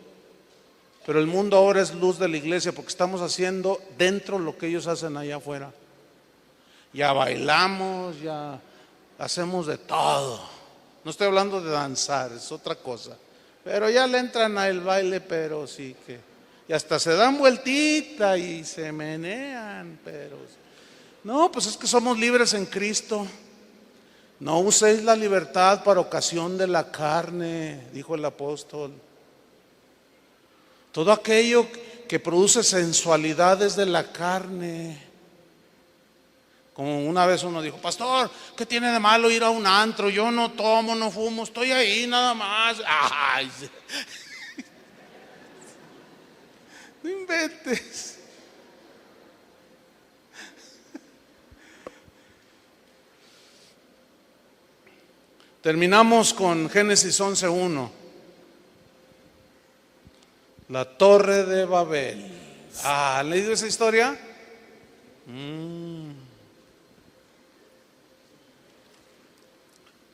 pero el mundo ahora es luz de la iglesia, porque estamos haciendo dentro lo que ellos hacen allá afuera. Ya bailamos, ya hacemos de todo. No estoy hablando de danzar, es otra cosa. Pero ya le entran al baile, pero sí que, y hasta se dan vueltita y se menean, pero no, pues es que somos libres en Cristo. No uséis la libertad para ocasión de la carne, dijo el apóstol. Todo aquello que produce sensualidades de la carne. Como una vez uno dijo: pastor, ¿qué tiene de malo ir a un antro? Yo no tomo, no fumo, estoy ahí nada más. Ay, no inventes. Terminamos con Génesis 11:1. La Torre de Babel. ¿Han leído esa historia?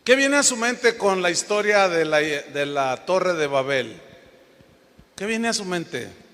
¿Qué viene a su mente con la historia de la Torre de Babel? ¿Qué viene a su mente?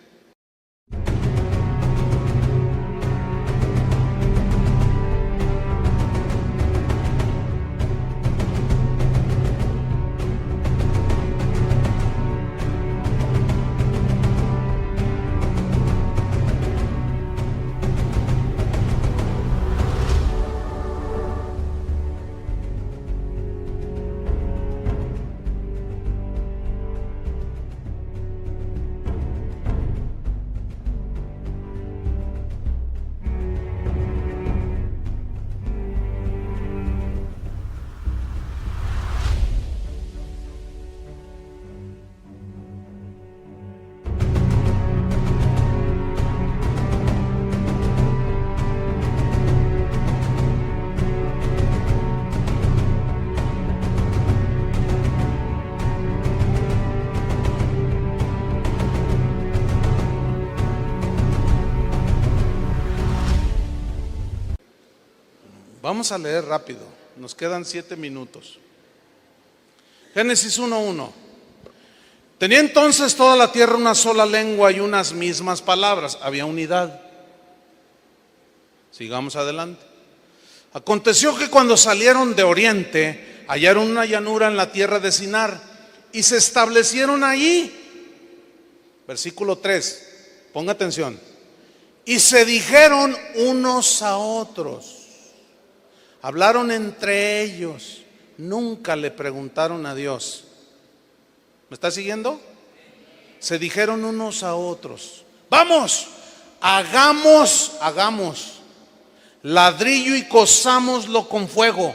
Vamos a leer rápido, nos quedan 7 minutos. Génesis 1:1. Tenía entonces toda la tierra una sola lengua y unas mismas palabras. Había unidad. Sigamos adelante. Aconteció que cuando salieron de oriente, hallaron una llanura en la tierra de Sinar y se establecieron allí. Versículo 3, ponga atención. Y se dijeron unos a otros. Hablaron entre ellos: nunca le preguntaron a Dios. ¿Me está siguiendo? Se dijeron unos a otros: vamos, hagamos ladrillo y cozámoslo con fuego.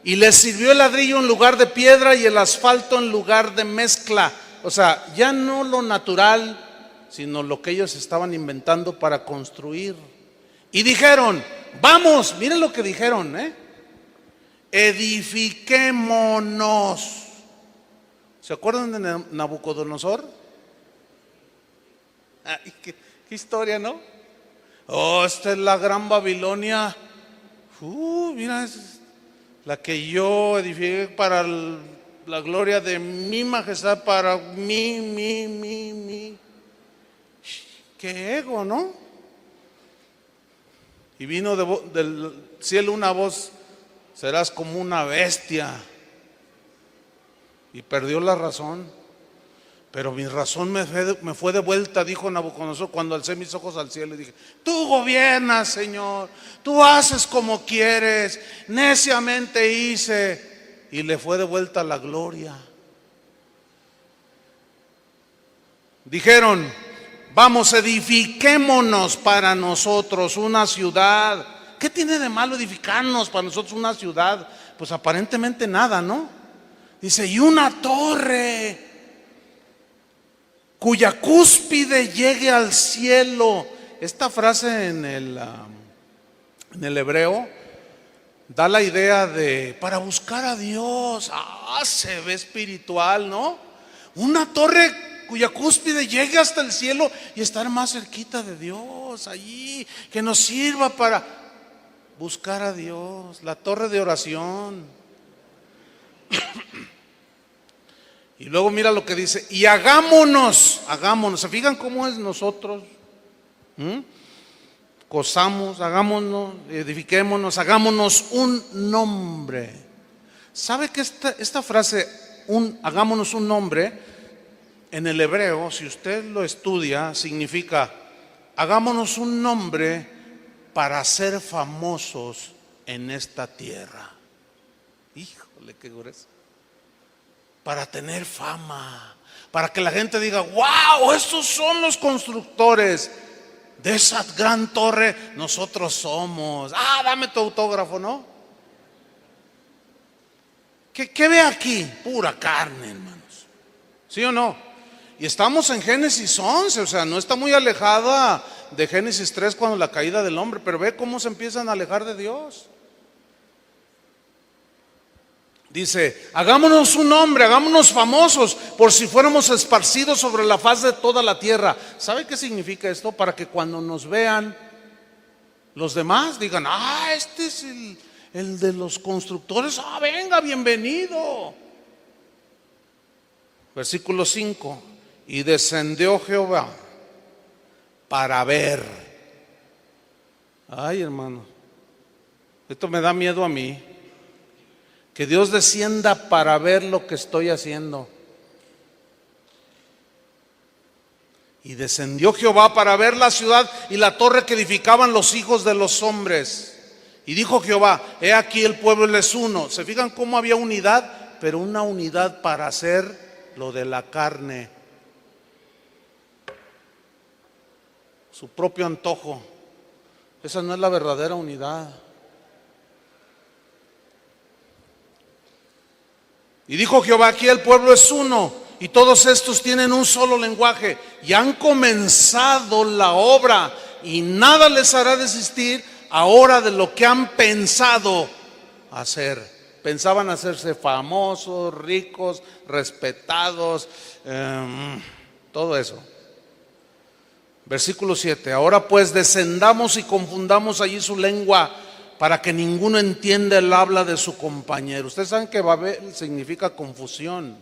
Y les sirvió el ladrillo en lugar de piedra y el asfalto en lugar de mezcla. O sea, ya no lo natural, sino lo que ellos estaban inventando para construir. Y dijeron: vamos, miren lo que dijeron, edifiquémonos. ¿Se acuerdan de Nabucodonosor? Ay, qué historia, ¿no? Oh, esta es la gran Babilonia. Mira, es la que yo edifiqué para la gloria de mi majestad, para mí. Qué ego, ¿no? Y vino del cielo una voz: serás como una bestia. Y perdió la razón. Pero mi razón me fue de vuelta, dijo Nabucodonosor, cuando alcé mis ojos al cielo y dije: tú gobiernas, Señor, tú haces como quieres, neciamente hice. Y le fue de vuelta la gloria. Dijeron: vamos, edifiquémonos para nosotros una ciudad. ¿Qué tiene de malo edificarnos para nosotros una ciudad? Pues aparentemente nada, ¿no? Dice: y una torre cuya cúspide llegue al cielo. Esta frase en el hebreo da la idea de para buscar a Dios. Se ve espiritual, ¿no? Una torre cuya cúspide llegue hasta el cielo y estar más cerquita de Dios allí, que nos sirva para buscar a Dios. La torre de oración. Y luego mira lo que dice: y hagámonos. ¿Se fijan cómo es nosotros? Cosamos, hagámonos, edifiquémonos, hagámonos un nombre. ¿Sabe que esta frase, hagámonos un nombre, en el hebreo, si usted lo estudia, significa: hagámonos un nombre para ser famosos en esta tierra? Híjole, qué grueso. Para tener fama, para que la gente diga: wow, estos son los constructores de esa gran torre, nosotros somos. Dame tu autógrafo, ¿no? ¿Qué ve aquí? Pura carne, hermanos. ¿Sí o no? Y estamos en Génesis 11, o sea, no está muy alejada de Génesis 3 cuando la caída del hombre, pero ve cómo se empiezan a alejar de Dios. Dice: hagámonos un nombre, hagámonos famosos, por si fuéramos esparcidos sobre la faz de toda la tierra. ¿Sabe qué significa esto? Para que cuando nos vean los demás digan: este es el de los constructores. Venga, bienvenido. Versículo 5: y descendió Jehová para ver. Ay, hermano, esto me da miedo a mí. Que Dios descienda para ver lo que estoy haciendo. Y descendió Jehová para ver la ciudad y la torre que edificaban los hijos de los hombres. Y dijo Jehová: he aquí el pueblo es uno. ¿Se fijan cómo había unidad? Pero una unidad para hacer lo de la carne, su propio antojo. Esa no es la verdadera unidad. Y dijo Jehová: aquí el pueblo es uno, y todos estos tienen un solo lenguaje, y han comenzado la obra, y nada les hará desistir ahora de lo que han pensado hacer. Pensaban hacerse famosos, ricos, respetados, todo eso. Versículo 7: ahora pues descendamos y confundamos allí su lengua, para que ninguno entienda el habla de su compañero. Ustedes saben que Babel significa confusión.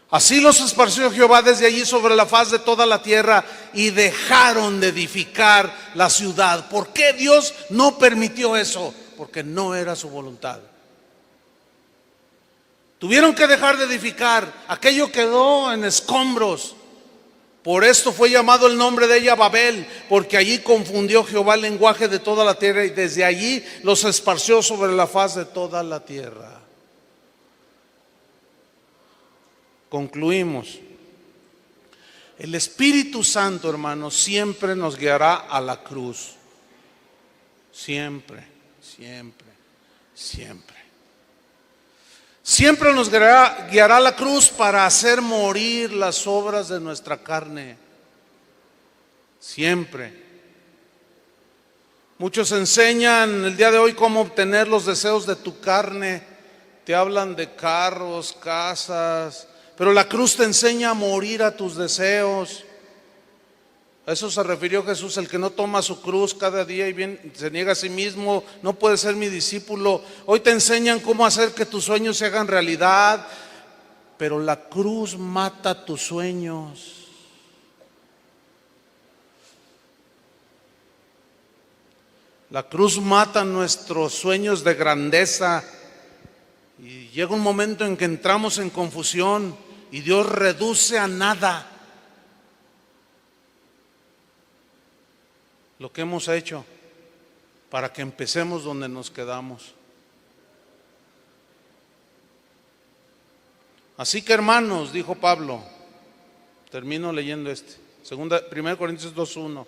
Así los esparció Jehová desde allí sobre la faz de toda la tierra, y dejaron de edificar la ciudad. ¿Por qué Dios no permitió eso? Porque no era su voluntad. Tuvieron que dejar de edificar. Aquello quedó en escombros. Por esto fue llamado el nombre de ella Babel, porque allí confundió Jehová el lenguaje de toda la tierra, y desde allí los esparció sobre la faz de toda la tierra. Concluimos. El Espíritu Santo, hermanos, siempre nos guiará a la cruz. Siempre, siempre, siempre. Siempre nos guiará a la cruz para hacer morir las obras de nuestra carne. Siempre. Muchos enseñan el día de hoy cómo obtener los deseos de tu carne. Te hablan de carros, casas, pero la cruz te enseña a morir a tus deseos. A eso se refirió Jesús: el que no toma su cruz cada día y se niega a sí mismo, no puede ser mi discípulo. Hoy te enseñan cómo hacer que tus sueños se hagan realidad, pero la cruz mata tus sueños. La cruz mata nuestros sueños de grandeza, y llega un momento en que entramos en confusión y Dios reduce a nada lo que hemos hecho para que empecemos donde nos quedamos. Así que, hermanos, dijo Pablo, termino leyendo 1 Corintios 2:1.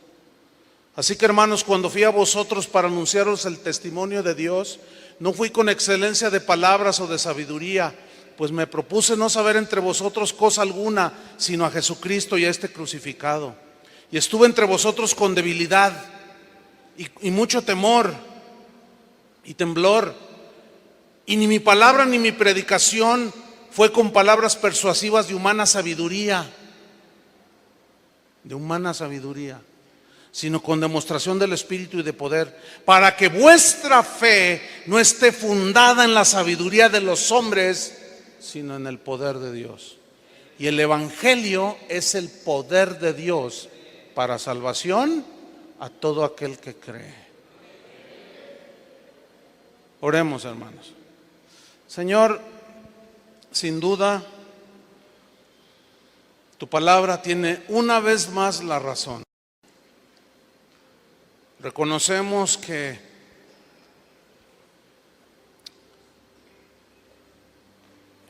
Así que, hermanos, cuando fui a vosotros para anunciaros el testimonio de Dios, no fui con excelencia de palabras o de sabiduría, pues me propuse no saber entre vosotros cosa alguna, sino a Jesucristo y a este crucificado. Y estuve entre vosotros con debilidad y mucho temor y temblor. Y ni mi palabra ni mi predicación fue con palabras persuasivas de humana sabiduría, sino con demostración del Espíritu y de poder, para que vuestra fe no esté fundada en la sabiduría de los hombres, sino en el poder de Dios. Y el Evangelio es el poder de Dios para salvación a todo aquel que cree. Oremos, hermanos. Señor, sin duda, tu palabra tiene una vez más la razón. Reconocemos que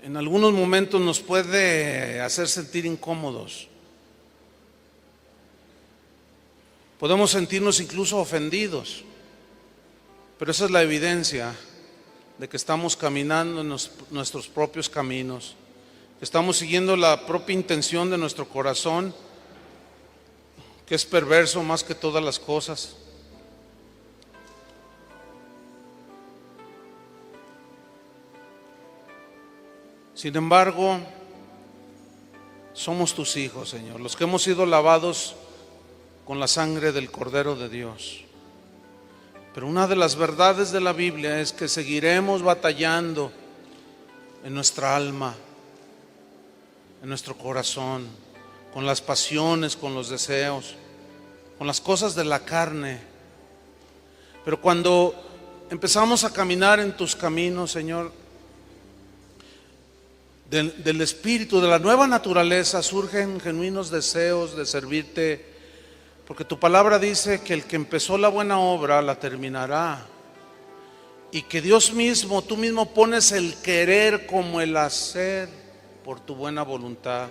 en algunos momentos nos puede hacer sentir incómodos. Podemos sentirnos incluso ofendidos, pero esa es la evidencia de que estamos caminando en nuestros propios caminos, que estamos siguiendo la propia intención de nuestro corazón, que es perverso más que todas las cosas. Sin embargo, somos tus hijos, Señor, los que hemos sido lavados con la sangre del Cordero de Dios. Pero una de las verdades de la Biblia es que seguiremos batallando en nuestra alma, en nuestro corazón, con las pasiones, con los deseos, con las cosas de la carne. Pero cuando empezamos a caminar en tus caminos, Señor, del Espíritu, de la nueva naturaleza, surgen genuinos deseos de servirte, porque tu palabra dice que el que empezó la buena obra la terminará, y que Dios mismo, tú mismo pones el querer como el hacer por tu buena voluntad.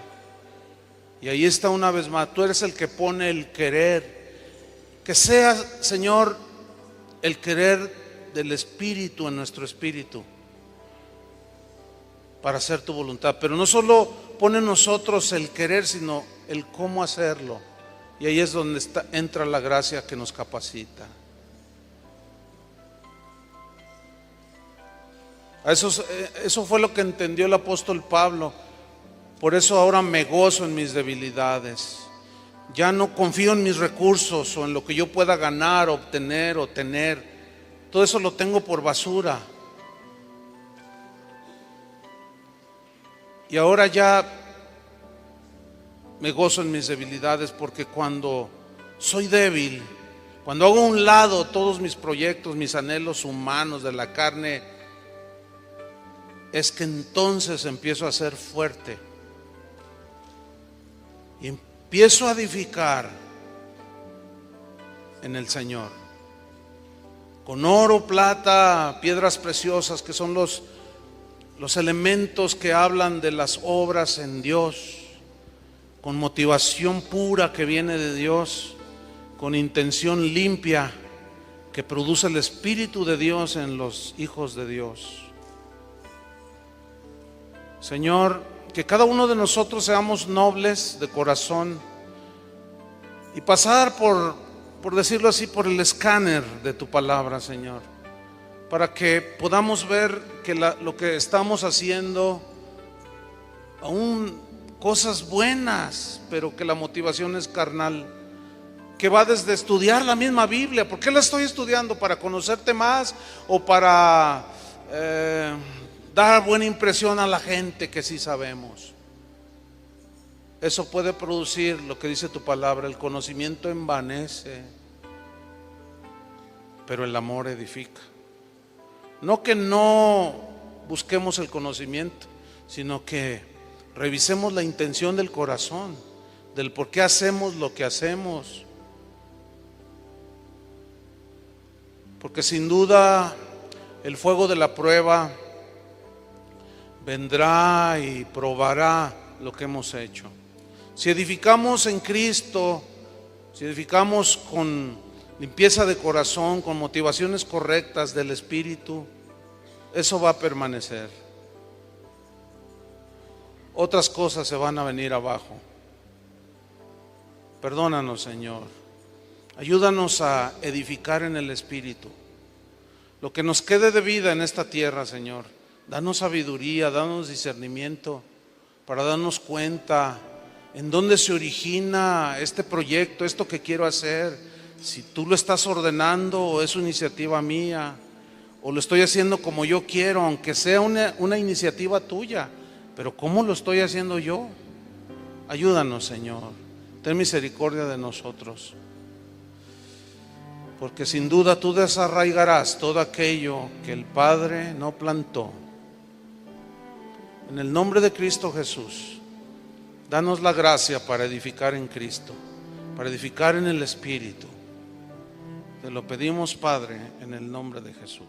Y ahí está una vez más, tú eres el que pone el querer. Que sea, Señor, el querer del Espíritu en nuestro espíritu para hacer tu voluntad. Pero no solo pone en nosotros el querer, sino el cómo hacerlo. Y ahí es donde entra la gracia que nos capacita. Eso fue lo que entendió el apóstol Pablo. Por eso ahora me gozo en mis debilidades. Ya no confío en mis recursos o en lo que yo pueda ganar, obtener o tener. Todo eso lo tengo por basura. Y ahora ya me gozo en mis debilidades, porque cuando soy débil, cuando hago a un lado todos mis proyectos, mis anhelos humanos de la carne, es que entonces empiezo a ser fuerte y empiezo a edificar en el Señor, con oro, plata, piedras preciosas, que son los elementos que hablan de las obras en Dios, con motivación pura que viene de Dios, con intención limpia que produce el Espíritu de Dios en los hijos de Dios. Señor, que cada uno de nosotros seamos nobles de corazón y pasar por decirlo así, por el escáner de tu palabra, Señor, para que podamos ver que lo que estamos haciendo, aún cosas buenas, pero que la motivación es carnal, que va desde estudiar la misma Biblia. ¿Por qué la estoy estudiando? ¿Para conocerte más o para dar buena impresión a la gente que sí sabemos? Eso puede producir lo que dice tu palabra: el conocimiento envanece, pero el amor edifica. No que no busquemos el conocimiento, sino que revisemos la intención del corazón, del por qué hacemos lo que hacemos. Porque sin duda el fuego de la prueba vendrá y probará lo que hemos hecho. Si edificamos en Cristo, si edificamos con limpieza de corazón, con motivaciones correctas del Espíritu, eso va a permanecer. Otras cosas se van a venir abajo. Perdónanos, Señor. Ayúdanos a edificar en el Espíritu. Lo que nos quede de vida en esta tierra, Señor, danos sabiduría, danos discernimiento para darnos cuenta en dónde se origina este proyecto, esto que quiero hacer. Si tú lo estás ordenando o es una iniciativa mía, o lo estoy haciendo como yo quiero, aunque sea una iniciativa tuya, pero ¿cómo lo estoy haciendo yo? Ayúdanos, Señor. Ten misericordia de nosotros, porque sin duda tú desarraigarás todo aquello que el Padre no plantó. En el nombre de Cristo Jesús, danos la gracia para edificar en Cristo, para edificar en el Espíritu. Te lo pedimos, Padre, en el nombre de Jesús.